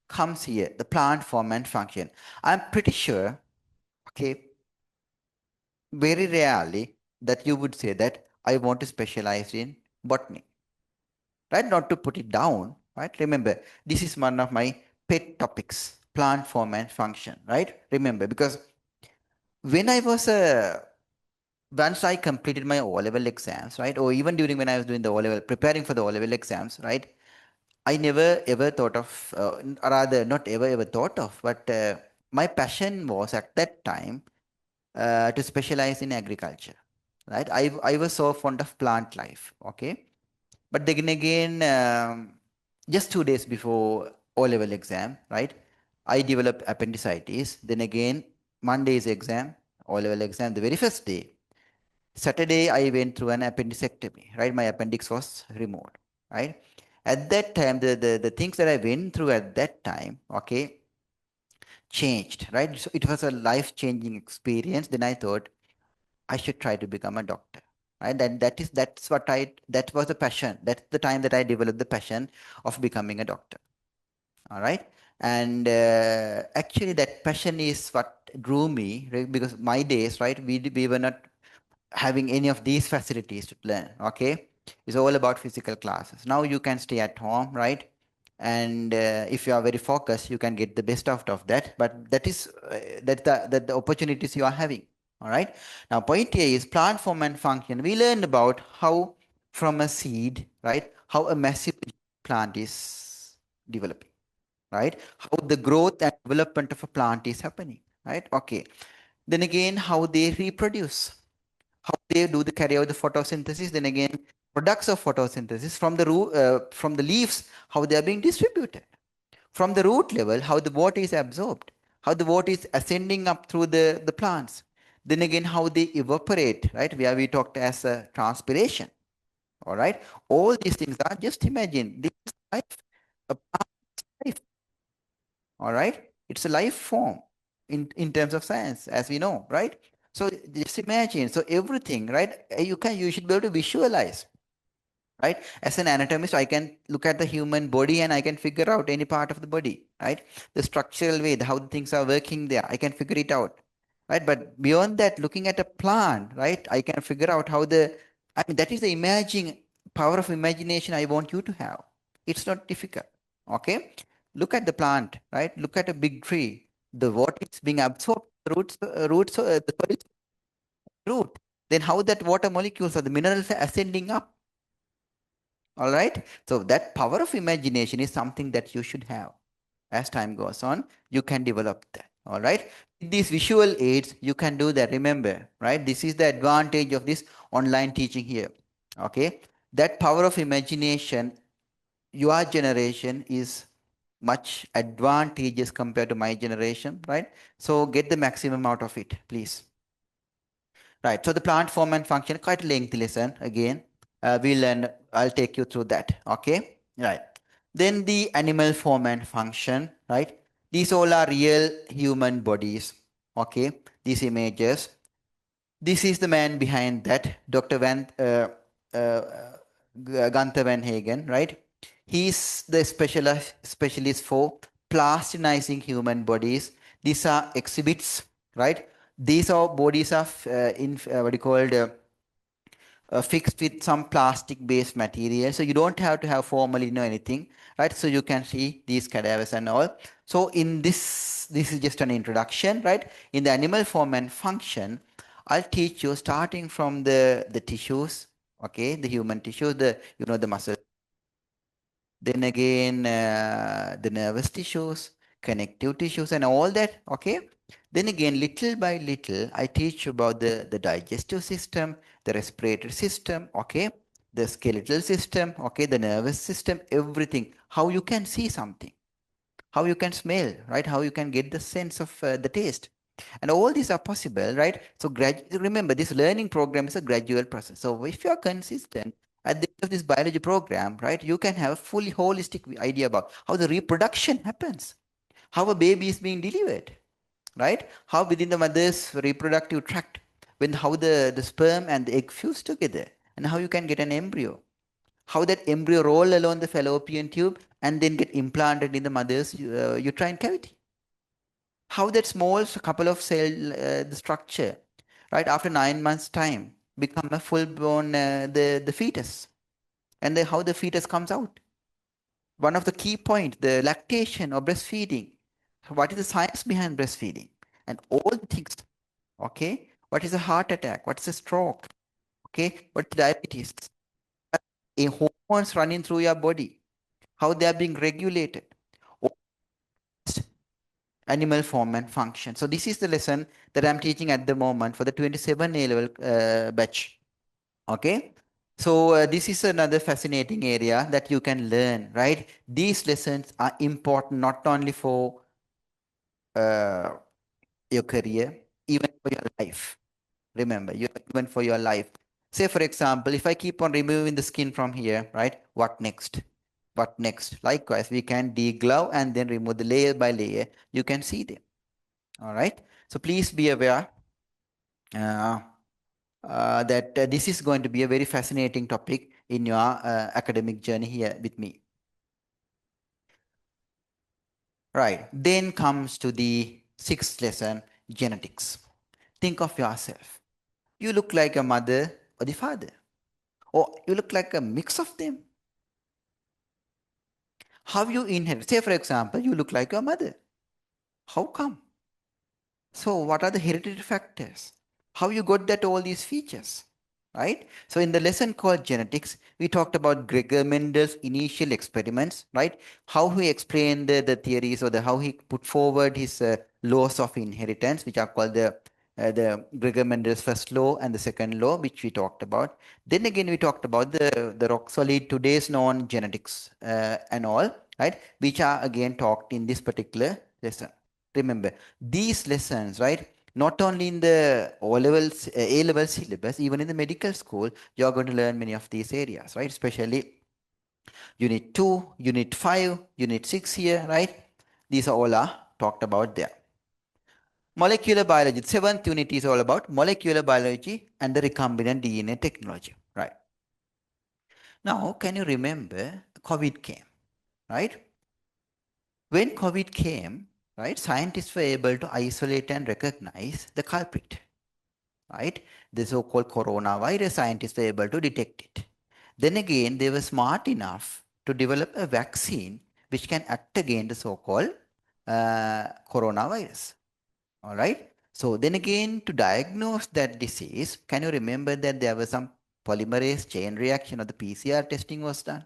comes here the plant form and function. I'm pretty sure, okay, very rarely that you would say that I want to specialize in botany, right? Not to put it down, right? Remember, this is one of my pet topics, plant form and function, right? Remember, because when I was a once I completed my O-level exams, right, or even during when I was doing the O-level, preparing for the O-level exams, right, I never ever thought of, rather not ever thought of, but my passion was at that time to specialize in agriculture, right? I was so fond of plant life, okay, but then again, just 2 days before O-level exam, right, I developed appendicitis. Then again, Monday's exam, O-level exam, the very first day. Saturday, I went through an appendicectomy, right? My appendix was removed, right? At that time, the things that I went through at that time, okay, changed, right? So it was a life-changing experience. Then I thought I should try to become a doctor, right? And that was the passion. That's the time that I developed the passion of becoming a doctor, all right? And actually, that passion is what drew me, right? Because my days, right, we were not having any of these facilities to learn. Okay, it's all about physical classes. Now you can stay at home, right? And if you are very focused, you can get the best out of that. But that is that the opportunities you are having. All right. Now, point here is plant form and function. We learned about how from a seed, right, how a massive plant is developing, right? How the growth and development of a plant is happening, right? Okay. Then again, how they reproduce, how they do the carry out the photosynthesis. Then again, products of photosynthesis from the root, from the leaves, how they are being distributed. From the root level, how the water is absorbed, how the water is ascending up through the plants. Then again, how they evaporate, right? Where we talked as transpiration. All right. All these things are just imagine this is life, a plant life. All right. It's a life form in terms of science, as we know, right? So just imagine, so everything, right? You should be able to visualize, right? As an anatomist, I can look at the human body and I can figure out any part of the body, right? The structural way, how the things are working there, I can figure it out, right? But beyond that, looking at a plant, right, I can figure out how I mean, that is the imaging power of imagination I want you to have. It's not difficult, okay? Look at the plant, right? Look at a big tree. The water is being absorbed, the soil root. Then how that water molecules or the minerals are ascending up, all right. So that power of imagination is something that you should have. As time goes on, you can develop that. All right. With these visual aids, you can do that. Remember, right? This is the advantage of this online teaching here. Okay. That power of imagination, your generation is much advantageous compared to my generation, right? So get the maximum out of it, please. Right. So the plant form and function, quite a lengthy lesson again. We'll learn, I'll take you through that. Okay. Right. Then the animal form and function, right? These all are real human bodies. Okay. These images. This is the man behind that, Dr. Gunther Van Hagen, right? He's the specialist for plastinizing human bodies. These are exhibits, right? These are bodies of in what you called fixed with some plastic based material, so you don't have to have formalin or anything, right? So you can see these cadavers and all. So in this is just an introduction, right? In the animal form and function, I'll teach you starting from the tissues, okay, the human tissues, the muscle, then again the nervous tissues, connective tissues and all that, okay. Then again, little by little, I teach you about the digestive system, the respiratory system, okay, the skeletal system, okay, the nervous system, everything, how you can see something, how you can smell, right, how you can get the sense of the taste, and all these are possible, right? So remember, this learning program is a gradual process. So if you are consistent at the end of this biology program, right, you can have a fully holistic idea about how the reproduction happens, how a baby is being delivered, right? How within the mother's reproductive tract, how the sperm and the egg fuse together, and how you can get an embryo, how that embryo roll along the fallopian tube and then get implanted in the mother's uterine cavity, how that small couple of cell the structure, right, after 9 months time become a full blown the fetus, and then how the fetus comes out. One of the key point, the lactation or breastfeeding, what is the science behind breastfeeding, and all the things, okay. What is a heart attack, what's a stroke, okay, what's diabetes, a hormones running through your body, how they are being regulated, animal form and function. So this is the lesson that I'm teaching at the moment for the 27 A-level batch. Okay. So this is another fascinating area that you can learn, right? These lessons are important not only for uh, your career, even for your life. Remember, even for your life. Say, for example, if I keep on removing the skin from here, right? What next? What next? Likewise, we can deglove and then remove the layer by layer. You can see them. All right. So please be aware uh, that this is going to be a very fascinating topic in your academic journey here with me. Right. Then comes to the sixth lesson, genetics. Think of yourself. You look like your mother or the father, or you look like a mix of them. How you inherit? Say, for example, you look like your mother. How come? So, what are the hereditary factors? How you got that all these features, right? So, in the lesson called genetics, we talked about Gregor Mendel's initial experiments, right? How he explained the theories, or how he put forward his laws of inheritance, which are called the Gregor Mendel's first law and the second law, which we talked about. Then again, we talked about the rock solid today's known genetics and all, right? Which are again talked in this particular lesson. Remember, these lessons, right? Not only in the A level syllabus, even in the medical school, you're going to learn many of these areas, right? Especially Unit 2, Unit 5, Unit 6 here, right? These are all are talked about there. Molecular biology, the seventh unit is all about molecular biology and the recombinant DNA technology, right? Now, can you remember COVID came, right? When COVID came, right, scientists were able to isolate and recognize the culprit, right? The so-called coronavirus, scientists were able to detect it. Then again, they were smart enough to develop a vaccine which can act against the so-called coronavirus. All right. So then again, to diagnose that disease, can you remember that there was some polymerase chain reaction or the PCR testing was done,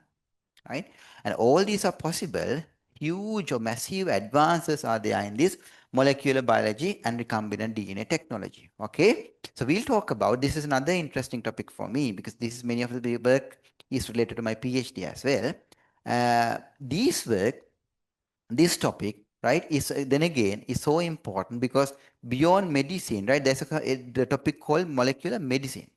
right? And all these are possible. Huge or massive advances are there in this molecular biology and recombinant DNA technology. Okay. So we'll talk about this is another interesting topic for me because this is many of the work is related to my PhD as well. These work this topic, right, is then again is so important because beyond medicine, right, there's the topic called molecular medicine.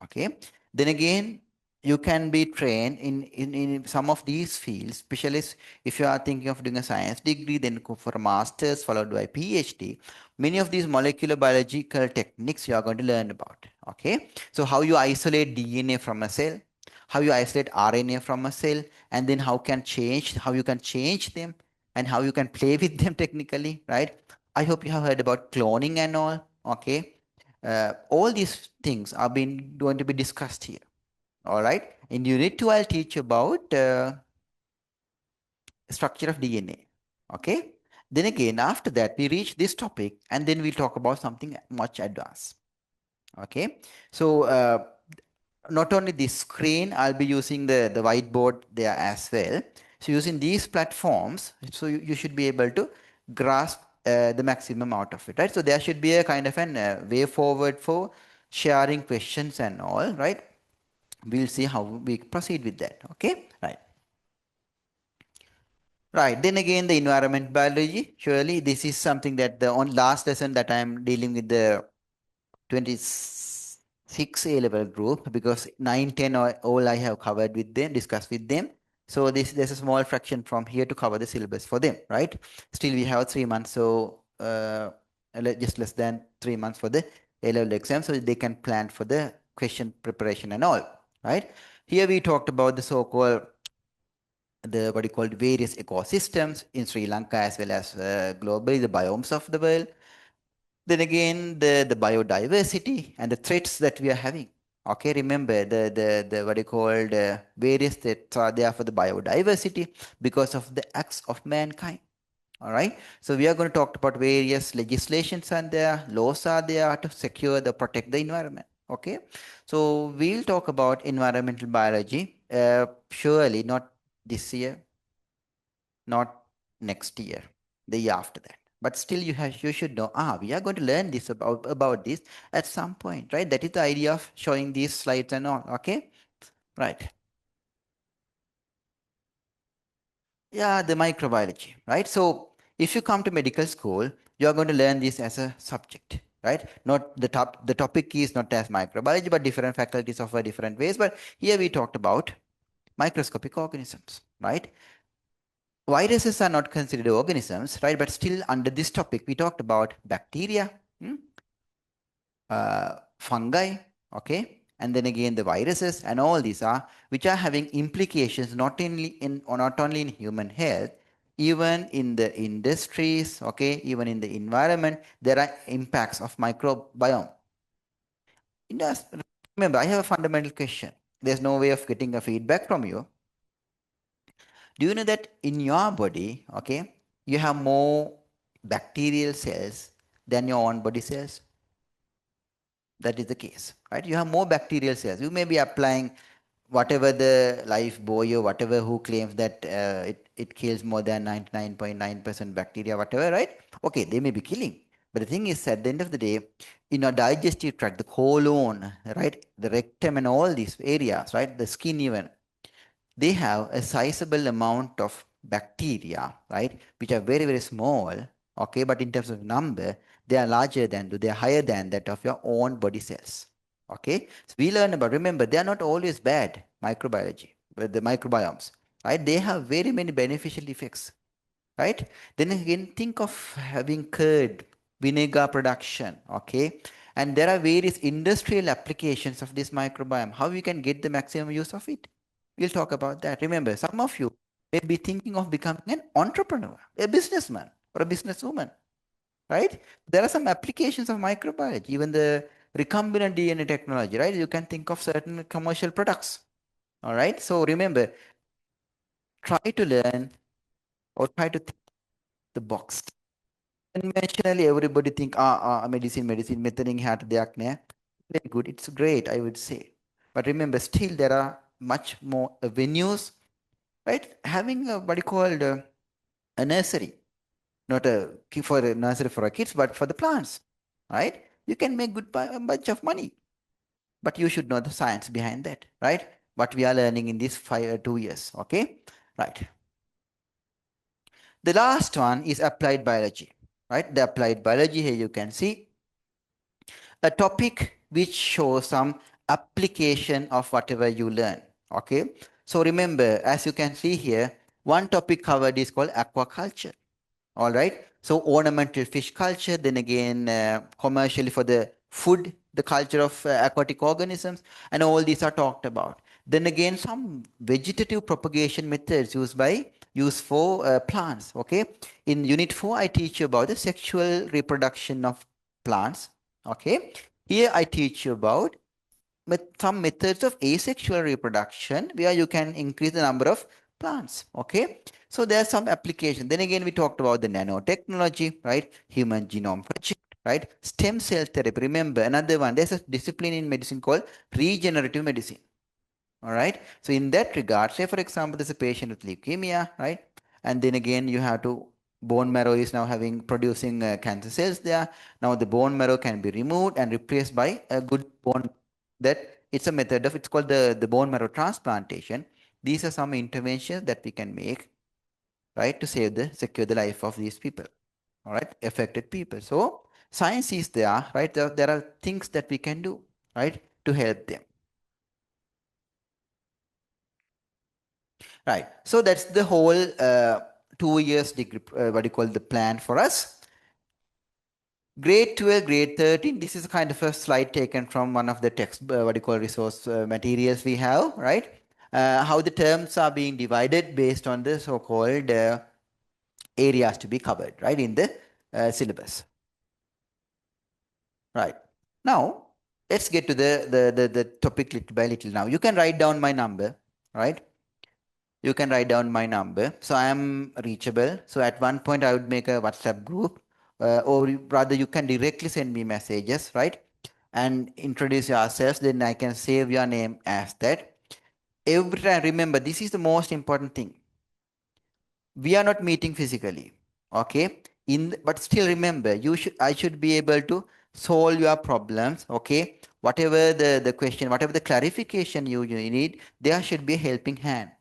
Okay, then again you can be trained in some of these fields, especially if you are thinking of doing a science degree, then go for a master's followed by PhD. Many of these molecular biological techniques you are going to learn about. Okay, so how you isolate DNA from a cell, how you isolate RNA from a cell, and then how you can change them and how you can play with them technically, right? I hope you have heard about cloning and all. Okay, all these things are being going to be discussed here. All right. In Unit 2, I'll teach you about structure of DNA. Okay. Then again, after that, we reach this topic and then we'll talk about something much advanced. Okay. So not only this screen, I'll be using the whiteboard there as well. So using these platforms, so you should be able to grasp the maximum out of it, right? So there should be a kind of an way forward for sharing questions and all, right? We'll see how we proceed with that. Okay, right. Right. Then again, the environment biology. Surely, this is something that the on last lesson that I am dealing with the 26 A level group because 9, 10 all I have covered with them, discussed with them. So there's a small fraction from here to cover the syllabus for them, right? Still, we have 3 months, so just less than 3 months for the A level exam, so they can plan for the question preparation and all, right? Here we talked about the so-called the what you call various ecosystems in Sri Lanka as well as globally the biomes of the world. Then again, the biodiversity and the threats that we are having. Okay, remember the what you called various threats are there for the biodiversity because of the acts of mankind. All right. So we are going to talk about various legislations and there, laws are there to secure the protect the environment. Okay. So we'll talk about environmental biology. Surely not this year, not next year, the year after that. But still you should know, we are going to learn this about this at some point, right? That is the idea of showing these slides and all. Okay. Right. Yeah, the microbiology, right? So if you come to medical school, you are going to learn this as a subject, right? Not the topic is not as microbiology, but different faculties offer different ways. But here we talked about microscopic organisms, right? Viruses are not considered organisms, right? But still under this topic, we talked about bacteria, fungi, okay? And then again, the viruses and all these are, which are having implications not only in human health, even in the industries, okay? Even in the environment, there are impacts of microbiome. Remember, I have a fundamental question. There's no way of getting a feedback from you. Do you know that in your body, okay, you have more bacterial cells than your own body cells? That is the case, right? You have more bacterial cells. You may be applying whatever the life boy or whatever who claims that it kills more than 99.9% bacteria, whatever, right? Okay, they may be killing. But the thing is, at the end of the day, in our digestive tract, the colon, right, the rectum and all these areas, right, the skin even, they have a sizable amount of bacteria, right, which are very, very small, okay, but in terms of number, they are they are higher than that of your own body cells, okay. So we learn about, remember, they are not always bad, microbiology, but the microbiomes, right, they have very many beneficial effects, right? Then again, think of having curd, vinegar production, okay? And there are various industrial applications of this microbiome, how you can get the maximum use of it. We'll talk about that. Remember, some of you may be thinking of becoming an entrepreneur, a businessman or a businesswoman, right? There are some applications of microbiology, even the recombinant DNA technology, right? You can think of certain commercial products, all right? So remember, try to learn or try to think the box. Conventionally, everybody think, medicine, methadone hat දෙයක් නෑ. Very good, it's great, I would say. But remember, still there are much more avenues, right? Having a, what you called a nursery, not a for a nursery for our kids, but for the plants, right? You can make a bunch of money, but you should know the science behind that, right? What we are learning in these 2 years, okay? Right. The last one is applied biology, right? The applied biology here you can see a topic which shows some application of whatever you learn. Okay. So remember, as you can see here, one topic covered is called aquaculture. All right. So ornamental fish culture, then again, commercially for the food, the culture of aquatic organisms, and all these are talked about. Then again, some vegetative propagation methods used for plants. Okay. In Unit 4, I teach you about the sexual reproduction of plants. Okay. Here I teach you about some methods of asexual reproduction where you can increase the number of plants. Okay. So there's some application. Then again, we talked about the nanotechnology, right? Human genome project, right? Stem cell therapy. Remember another one. There's a discipline in medicine called regenerative medicine. All right. So in that regard, say for example, there's a patient with leukemia, right? And then again, you have to bone marrow is now having producing cancer cells there. Now the bone marrow can be removed and replaced by a good bone. That it's a method of it's called the bone marrow transplantation. These are some interventions that we can make, right, to secure the life of these people, all right, affected people. So science is there, right? There are things that we can do, right, to help them. Right. So that's the whole 2 years degree, what do you call the plan for us. Grade 12, grade 13, this is kind of a slide taken from one of the text, what do you call resource materials we have, right? How the terms are being divided based on the so-called areas to be covered, right, in the syllabus. Right. Now, let's get to the topic little by little now. You can write down my number, right? You can write down my number. So I am reachable. So at one point I would make a WhatsApp group, or rather you can directly send me messages, right? And introduce yourselves. Then I can save your name as that. Every time, remember, this is the most important thing. We are not meeting physically, okay? But still remember, I should be able to solve your problems, okay? Whatever the question, whatever the clarification you need, there should be a helping hand.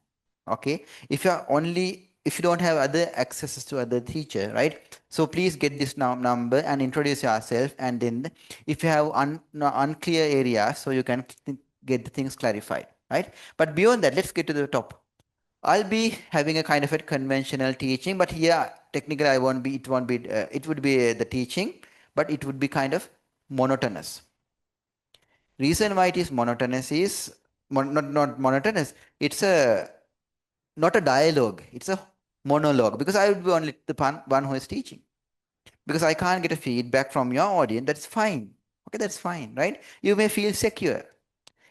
Okay, if you don't have other accesses to other teacher, right? So please get this number and introduce yourself, and then if you have unclear areas, so you can get the things clarified, right? But beyond that, let's get to the top. I'll be having a kind of a conventional teaching, but here technically it won't be it would be the teaching, but it would be kind of monotonous. Reason why it is monotonous is not monotonous. It's a not a dialogue, it's a monologue, because I would be only the one who is teaching. Because I can't get a feedback from your audience, that's fine. Okay, that's fine, right? You may feel secure.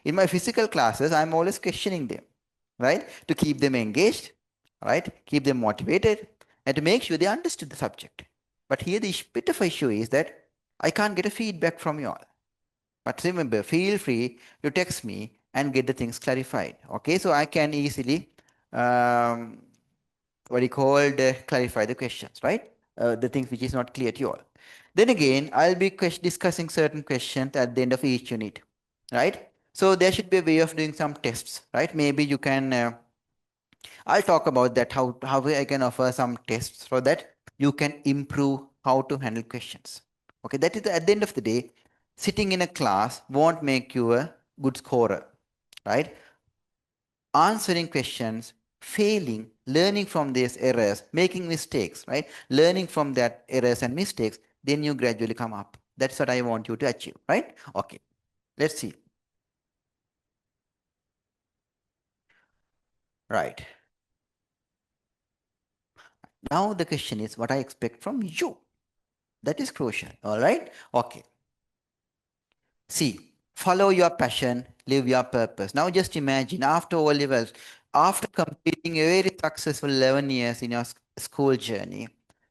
In my physical classes, I'm always questioning them, right? To keep them engaged, right? Keep them motivated, and to make sure they understood the subject. But here the bit of issue is that I can't get a feedback from you all. But remember, feel free to text me and get the things clarified. Okay, so I can easily what you called clarify the questions, right? The things which is not clear to you all. Then again, I'll be discussing certain questions at the end of each unit, right? So there should be a way of doing some tests, right? Maybe you can, I'll talk about that, how I can offer some tests so that you can improve how to handle questions. Okay, that is at the end of the day, sitting in a class won't make you a good scorer, right? Answering questions failing, learning from these errors, making mistakes, right? Learning from that errors and mistakes, then you gradually come up. That's what I want you to achieve, right? Okay, let's see. Right. Now the question is what I expect from you. That is crucial. All right. Okay. See, follow your passion, live your purpose. Now just imagine after O levels, after completing a very successful 11 years in your school journey,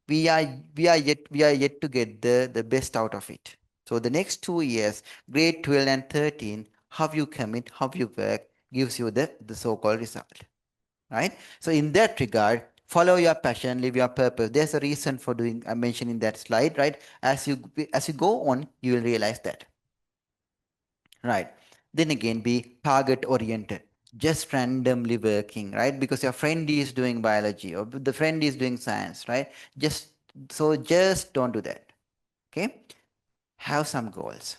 we are yet to get the best out of it. So the next 2 years, grade 12 and 13, how you commit, how you work, gives you the so-called result. Right? So in that regard, follow your passion, live your purpose. There's a reason for doing I mentioned in that slide, right? As you go on, you will realize that. Right. Then again, be target oriented. Just randomly working, right? Because your friend is doing biology or the friend is doing science, right? Just don't do that. Okay. Have some goals.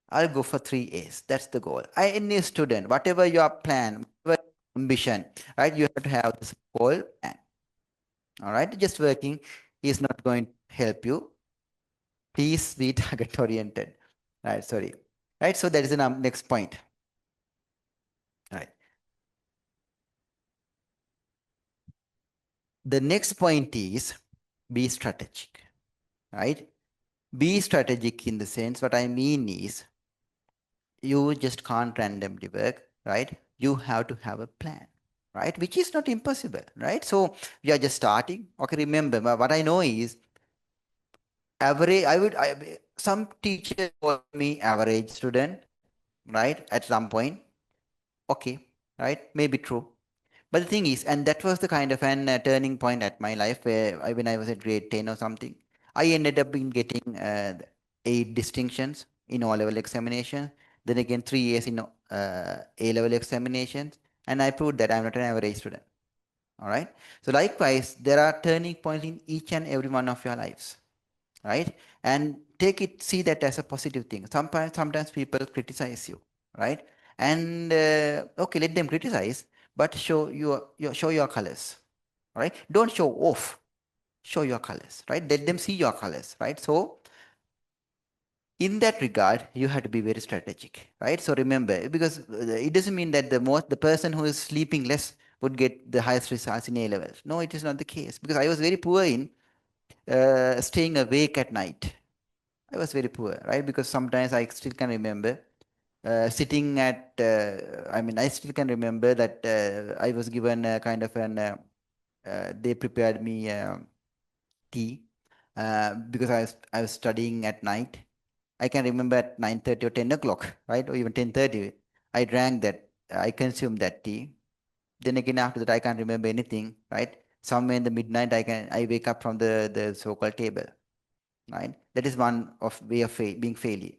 I'll go for 3 A's. That's the goal. Any student, whatever your plan, whatever ambition, right? You have to have this goal plan. All right. Just working is not going to help you. Please be target oriented. Right. Sorry. Right. So that is the next point. Right. The next point is be strategic, right? Be strategic in the sense what I mean is you just can't randomly work, right? You have to have a plan, right? Which is not impossible, right? So we are just starting. Okay, remember what I know is average. Some teachers call me average student, right? At some point, okay, right? Maybe true. But the thing is, and that was the kind of an turning point at my life where when I was at grade 10 or something, I ended up in getting 8 distinctions in O-level examination, then again 3 years in A-level examinations, and I proved that I'm not an average student. All right. So likewise, there are turning points in each and every one of your lives, right? And see that as a positive thing. Sometimes people criticize you, right? And okay, let them criticize, but show your colors, right? Don't show off, show your colors, right? Let them see your colors, right? So in that regard, you have to be very strategic, right? So remember, because it doesn't mean that the person who is sleeping less would get the highest results in A levels. No, it is not the case because I was very poor in staying awake at night. I was very poor, right? Because sometimes I still can remember I still can remember that I was given a kind of they prepared me tea because I was studying at night. I can remember at 9:30 or 10 o'clock, right? Or even 10:30, I drank that, I consumed that tea. Then again, after that, I can't remember anything, right? Somewhere in the midnight, I wake up from the so-called table, right? That is one of way of being failure.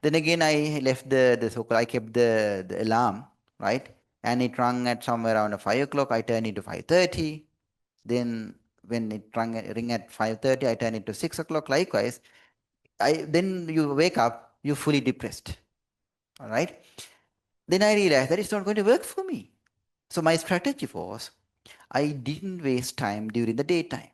Then again, I left the so-called, I kept the alarm, right? And it rang at somewhere around 5 o'clock. I turned it to 5:30. Then when it ring at 5:30, I turned it to 6 o'clock. Likewise, then you wake up, you're fully depressed. All right. Then I realized that it's not going to work for me. So my strategy was I didn't waste time during the daytime.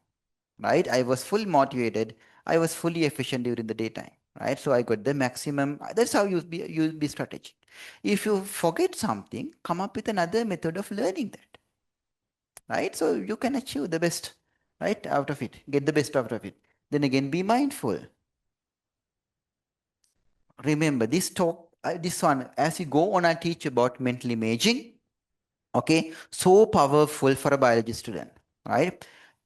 Right. I was fully motivated. I was fully efficient during the daytime. Right. So I got the maximum. That's how you be strategic. If you forget something, come up with another method of learning that. Right. So you can achieve the best, right, out of it. Get the best out of it. Then again, be mindful. Remember this one, as you go on, I teach about mental imaging. Okay, so powerful for a biology student, right?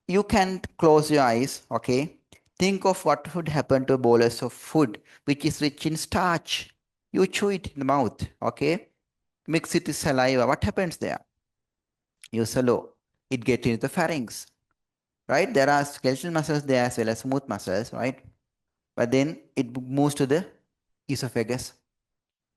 You can close your eyes, okay? Think of what would happen to a bolus of food which is rich in starch. You chew it in the mouth, okay? Mix it with saliva. What happens there? You swallow. It gets into the pharynx, right? There are skeletal muscles there as well as smooth muscles, right? But then it moves to the esophagus.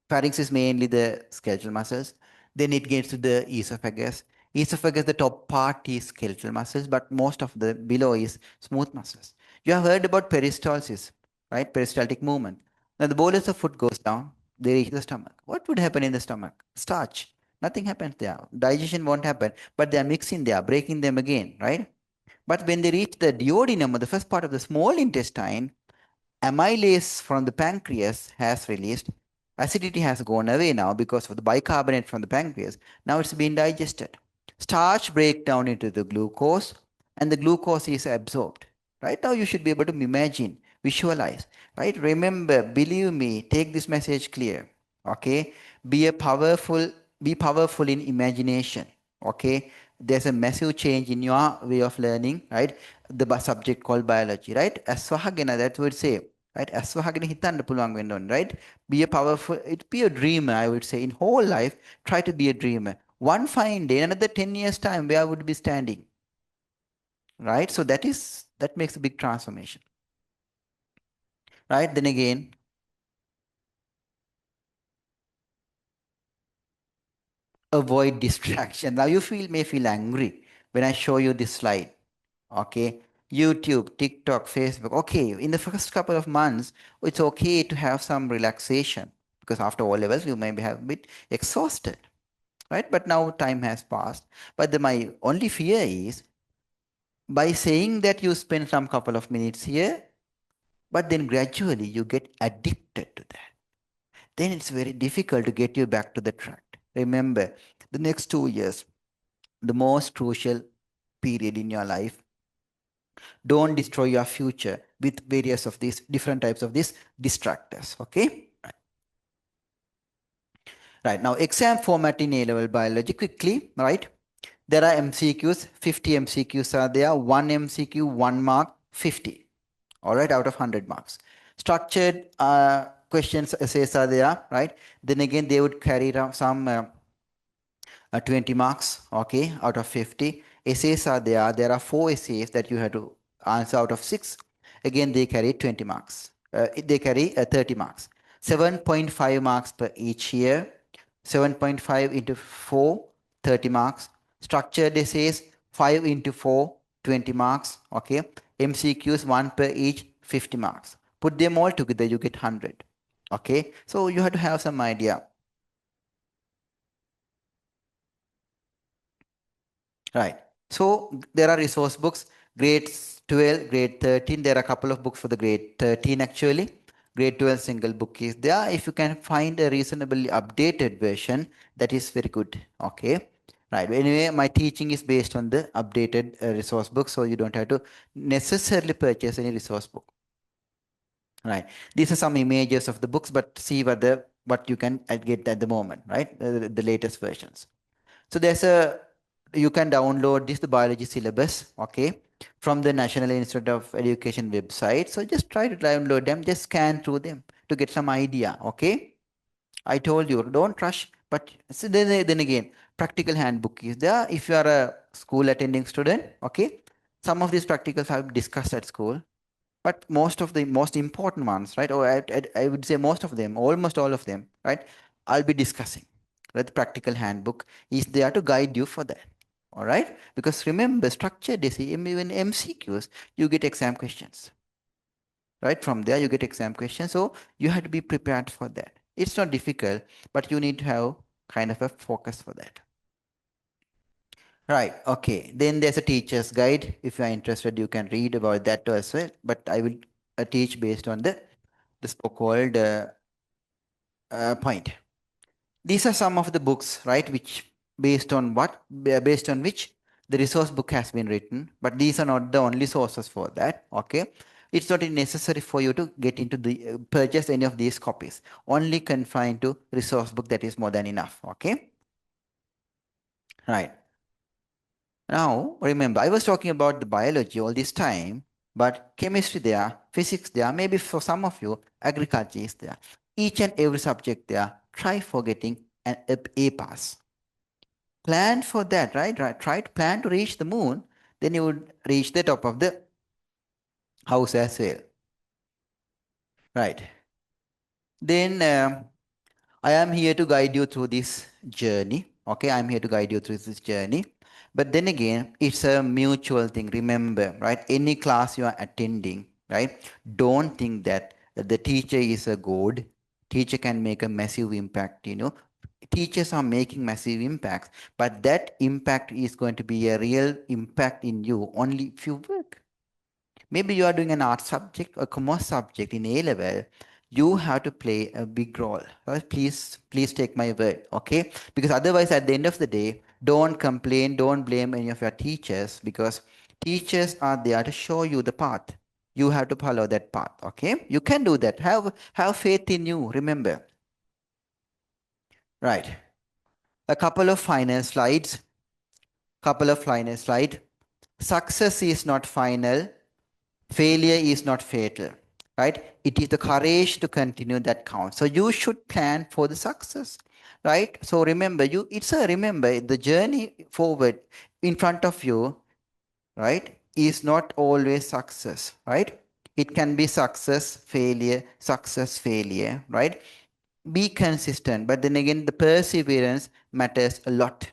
Pharynx is mainly the skeletal muscles. Then it gets to the esophagus. Esophagus, the top part is skeletal muscles, but most of the below is smooth muscles. You have heard about peristalsis, right? Peristaltic movement. Now the bolus of food goes down, they reach the stomach. What would happen in the stomach? Starch. Nothing happens there. Digestion won't happen, but they are mixing there, breaking them again, right? But when they reach the duodenum, or the first part of the small intestine, amylase from the pancreas has released. Acidity has gone away now because of the bicarbonate from the pancreas. Now it's been digested. Starch break down into the glucose, and the glucose is absorbed. Right now, you should be able to imagine, visualize. Right? Remember, believe me, take this message clear. Okay? Be a powerful, be powerful in imagination. Okay? There's a massive change in your way of learning, right? The subject called biology, right? Aswahagana, that would say, right? Aswahagana හිතන්න පුළුවන් වෙන්න ඕනේ, right? Be a powerful, be a dreamer, I would say. In whole life, try to be a dreamer. One fine day, another 10 years time, where would be standing, right? So that makes a big transformation, right? Then again, avoid distraction. Now you may feel angry when I show you this slide. Okay, YouTube, TikTok, Facebook. Okay, in the first couple of months, it's okay to have some relaxation because after all levels, you may be a bit exhausted, right? But now time has passed. But my only fear is by saying that you spend some couple of minutes here, but then gradually you get addicted to that. Then it's very difficult to get you back to the track. Remember, the next 2 years, the most crucial period in your life. Don't destroy your future with various of these different types of these distractors. Okay. Right. Now, exam format in A-level biology quickly. Right. There are MCQs. 50 MCQs are there. One MCQ, 1 mark, 50. All right, out of 100 marks. Structured questions, essays are there. Right. Then again, they would carry some 20 marks, okay, out of 50. Essays are there. There are 4 essays that you have to answer out of 6. Again, they carry 20 marks. They carry 30 marks. 7.5 marks per each year. 7.5 into 4, 30 marks. Structured essays, 5 into 4, 20 marks, okay. MCQs, 1 per each, 50 marks. Put them all together, you get 100, okay. So you have to have some idea. Right. So there are resource books, grade 12, grade 13. There are a couple of books for the grade 13 actually. Grade 12 single book is there. If you can find a reasonably updated version, that is very good. Okay. Right. Anyway, my teaching is based on the updated resource book, so you don't have to necessarily purchase any resource book. Right. These are some images of the books, but see what you can get at the moment, right? The latest versions. So you can download this, the biology syllabus, okay, from the National Institute of Education website. So just try to download them, just scan through them to get some idea, okay. I told you, don't rush, but so then again, practical handbook is there. If you are a school attending student, okay, some of these practicals I've discussed at school, but most of the most important ones, right, or I would say most of them, almost all of them, right, I'll be discussing. Right, the practical handbook is there to guide you for that. All right, because remember, structured essay, even MCQs, you get exam questions. Right, from there you get exam questions, so you have to be prepared for that. It's not difficult, but you need to have kind of a focus for that. Right. Okay. Then there's a teacher's guide. If you are interested, you can read about that as well. But I will teach based on the so-called point. These are some of the books, right? Which based on which the resource book has been written. But these are not the only sources for that. Okay. It's not necessary for you to get into the purchase any of these copies. Only confined to resource book, that is more than enough. Okay. Right. Now, remember, I was talking about the biology all this time, but chemistry there, physics there, maybe for some of you, agriculture is there. Each and every subject there, try for getting an A pass. Plan for that, right? Try to plan to reach the moon, then you would reach the top of the house as well. Right. Then I am here to guide you through this journey. Okay, I'm here to guide you through this journey. But then again, it's a mutual thing. Remember, right? Any class you are attending, right? Don't think that the teacher is a god. Teacher can make a massive impact, teachers are making massive impacts, but that impact is going to be a real impact in you only if you work. Maybe you are doing an art subject or commerce subject in A level. You have to play a big role. Please take my word, okay? Because otherwise, at the end of the day, don't complain, don't blame any of your teachers, because teachers are there to show you the path. You have to follow that path, okay? You can do that. Have faith in you. Remember, right? A couple of final slides. Couple of final slide. Success is not final. Failure is not fatal, right? It is the courage to continue that counts. So you should plan for the success, right? So remember, remember the journey forward in front of you, right, is not always success, right? It can be success, failure, right? Be consistent, but then again, the perseverance matters a lot.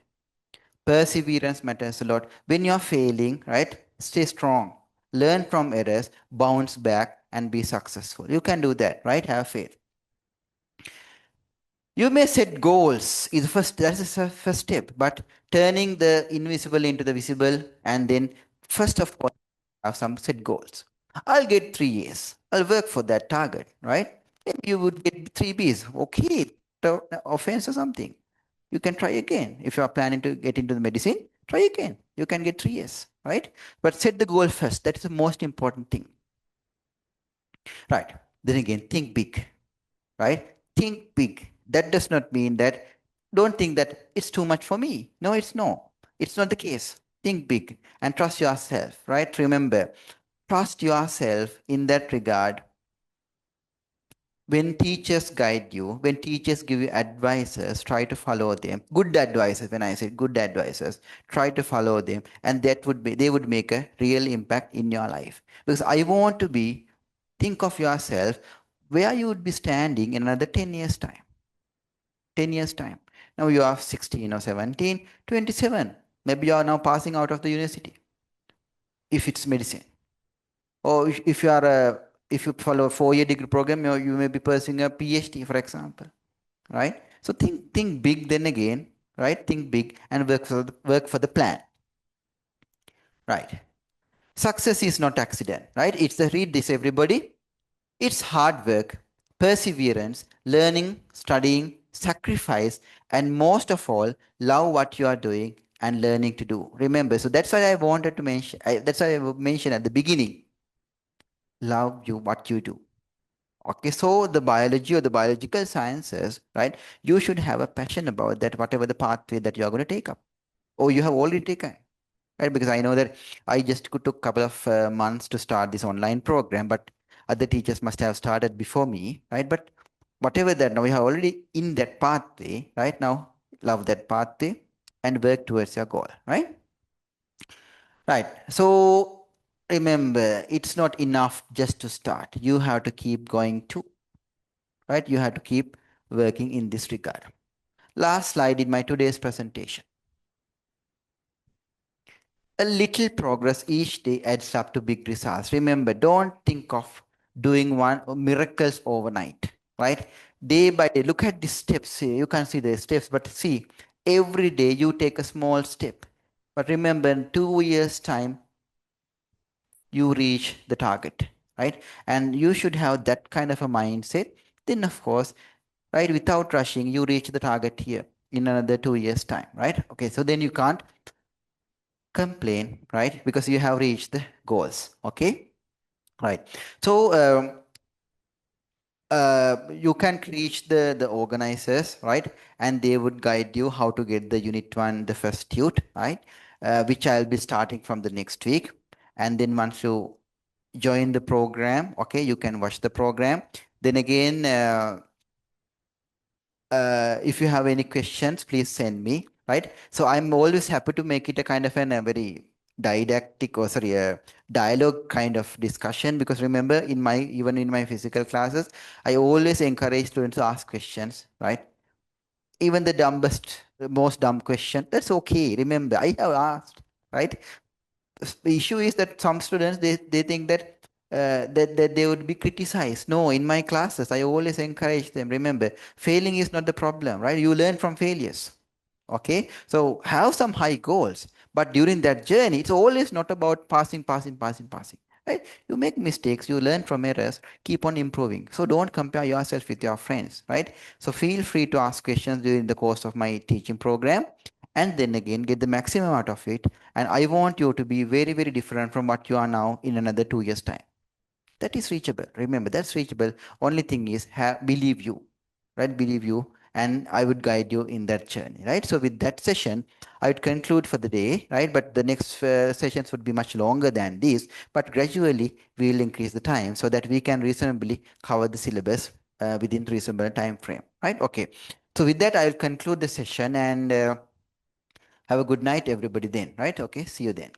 Perseverance matters a lot. When you're failing, right, stay strong. Learn from errors, bounce back, and be successful. You can do that, right? Have faith. You may set goals. That's the first step. But turning the invisible into the visible, and then first of all, have some set goals. I'll get 3 A's. I'll work for that target, right? Maybe you would get 3 B's. Okay, offense or something. You can try again. If you are planning to get into the medicine, try again. You can get 3 A's, right? But set the goal first. That is the most important thing, right? Then again, think big, right? Think big. That does not mean that, don't think that it's too much for me. No, it's no. It's not the case. Think big and trust yourself, right? Remember, trust yourself in that regard. When teachers guide you, when teachers give you advices, try to follow them. Good advices, when I say good advices, try to follow them, and they would make a real impact in your life. Because I want to be, think of yourself where you would be standing in another 10 years' time. 10 years' time. Now you are 16 or 17, 27. Maybe you are now passing out of the university, if it's medicine. Or if you are if you follow a 4 year degree program, you may be pursuing a PhD, for example, right? So think big. Then again, right? Think big and work for the plan, right? Success is not accident, right? Read this, everybody. It's hard work, perseverance, learning, studying, sacrifice, and most of all, love what you are doing and learning to do. Remember, so that's why I wanted to mention. That's why I mentioned at the beginning. Love you what you do. Okay, so the biology or the biological sciences, right? You should have a passion about that, whatever the pathway that you are going to take up, or you have already taken, right? Because I know that I just took a couple of months to start this online program, but other teachers must have started before me, right? But whatever that, now we are already in that pathway, right? Now, love that pathway and work towards your goal, right? Right. So remember, it's not enough just to start. You have to keep going too, right? You have to keep working in this regard. Last slide in my today's presentation. A little progress each day adds up to big results. Remember, don't think of doing one miracles overnight, right? Day by day, look at the steps here. You can see the steps, but see, every day you take a small step. But remember, in 2 years' time, you reach the target, right? And you should have that kind of a mindset. Then, of course, right, without rushing, you reach the target here in another 2 years' time, right? Okay, so then you can't complain, right? Because you have reached the goals, okay? Right. So you can reach the organizers, right? And they would guide you how to get the unit one, the first tute, right? Which I'll be starting from the next week. And then once you join the program, okay, you can watch the program. Then again, if you have any questions, please send me, right? So I'm always happy to make it a kind of a very didactic, or sorry, a dialogue kind of discussion, because remember, even in my physical classes, I always encourage students to ask questions, right? Even the most dumb question, that's okay. Remember, I have asked, right? The issue is that some students, they think that that they would be criticized. No, in my classes, I always encourage them. Remember, failing is not the problem, right? You learn from failures. Okay, so have some high goals, but during that journey, it's always not about passing, right? You make mistakes, you learn from errors, keep on improving. So don't compare yourself with your friends, right? So feel free to ask questions during the course of my teaching program, and then again get the maximum out of it. And I want you to be very, very different from what you are now in another 2 years' time. That is reachable. Remember, that's reachable. Only thing is, believe you, right? Believe you, and I would guide you in that journey, right? So with that session, I would conclude for the day, right? But the next sessions would be much longer than this. But gradually, we will increase the time so that we can reasonably cover the syllabus within reasonable time frame, right? Okay. So with that, I will conclude the session and have a good night, everybody. Then, right? Okay. See you then.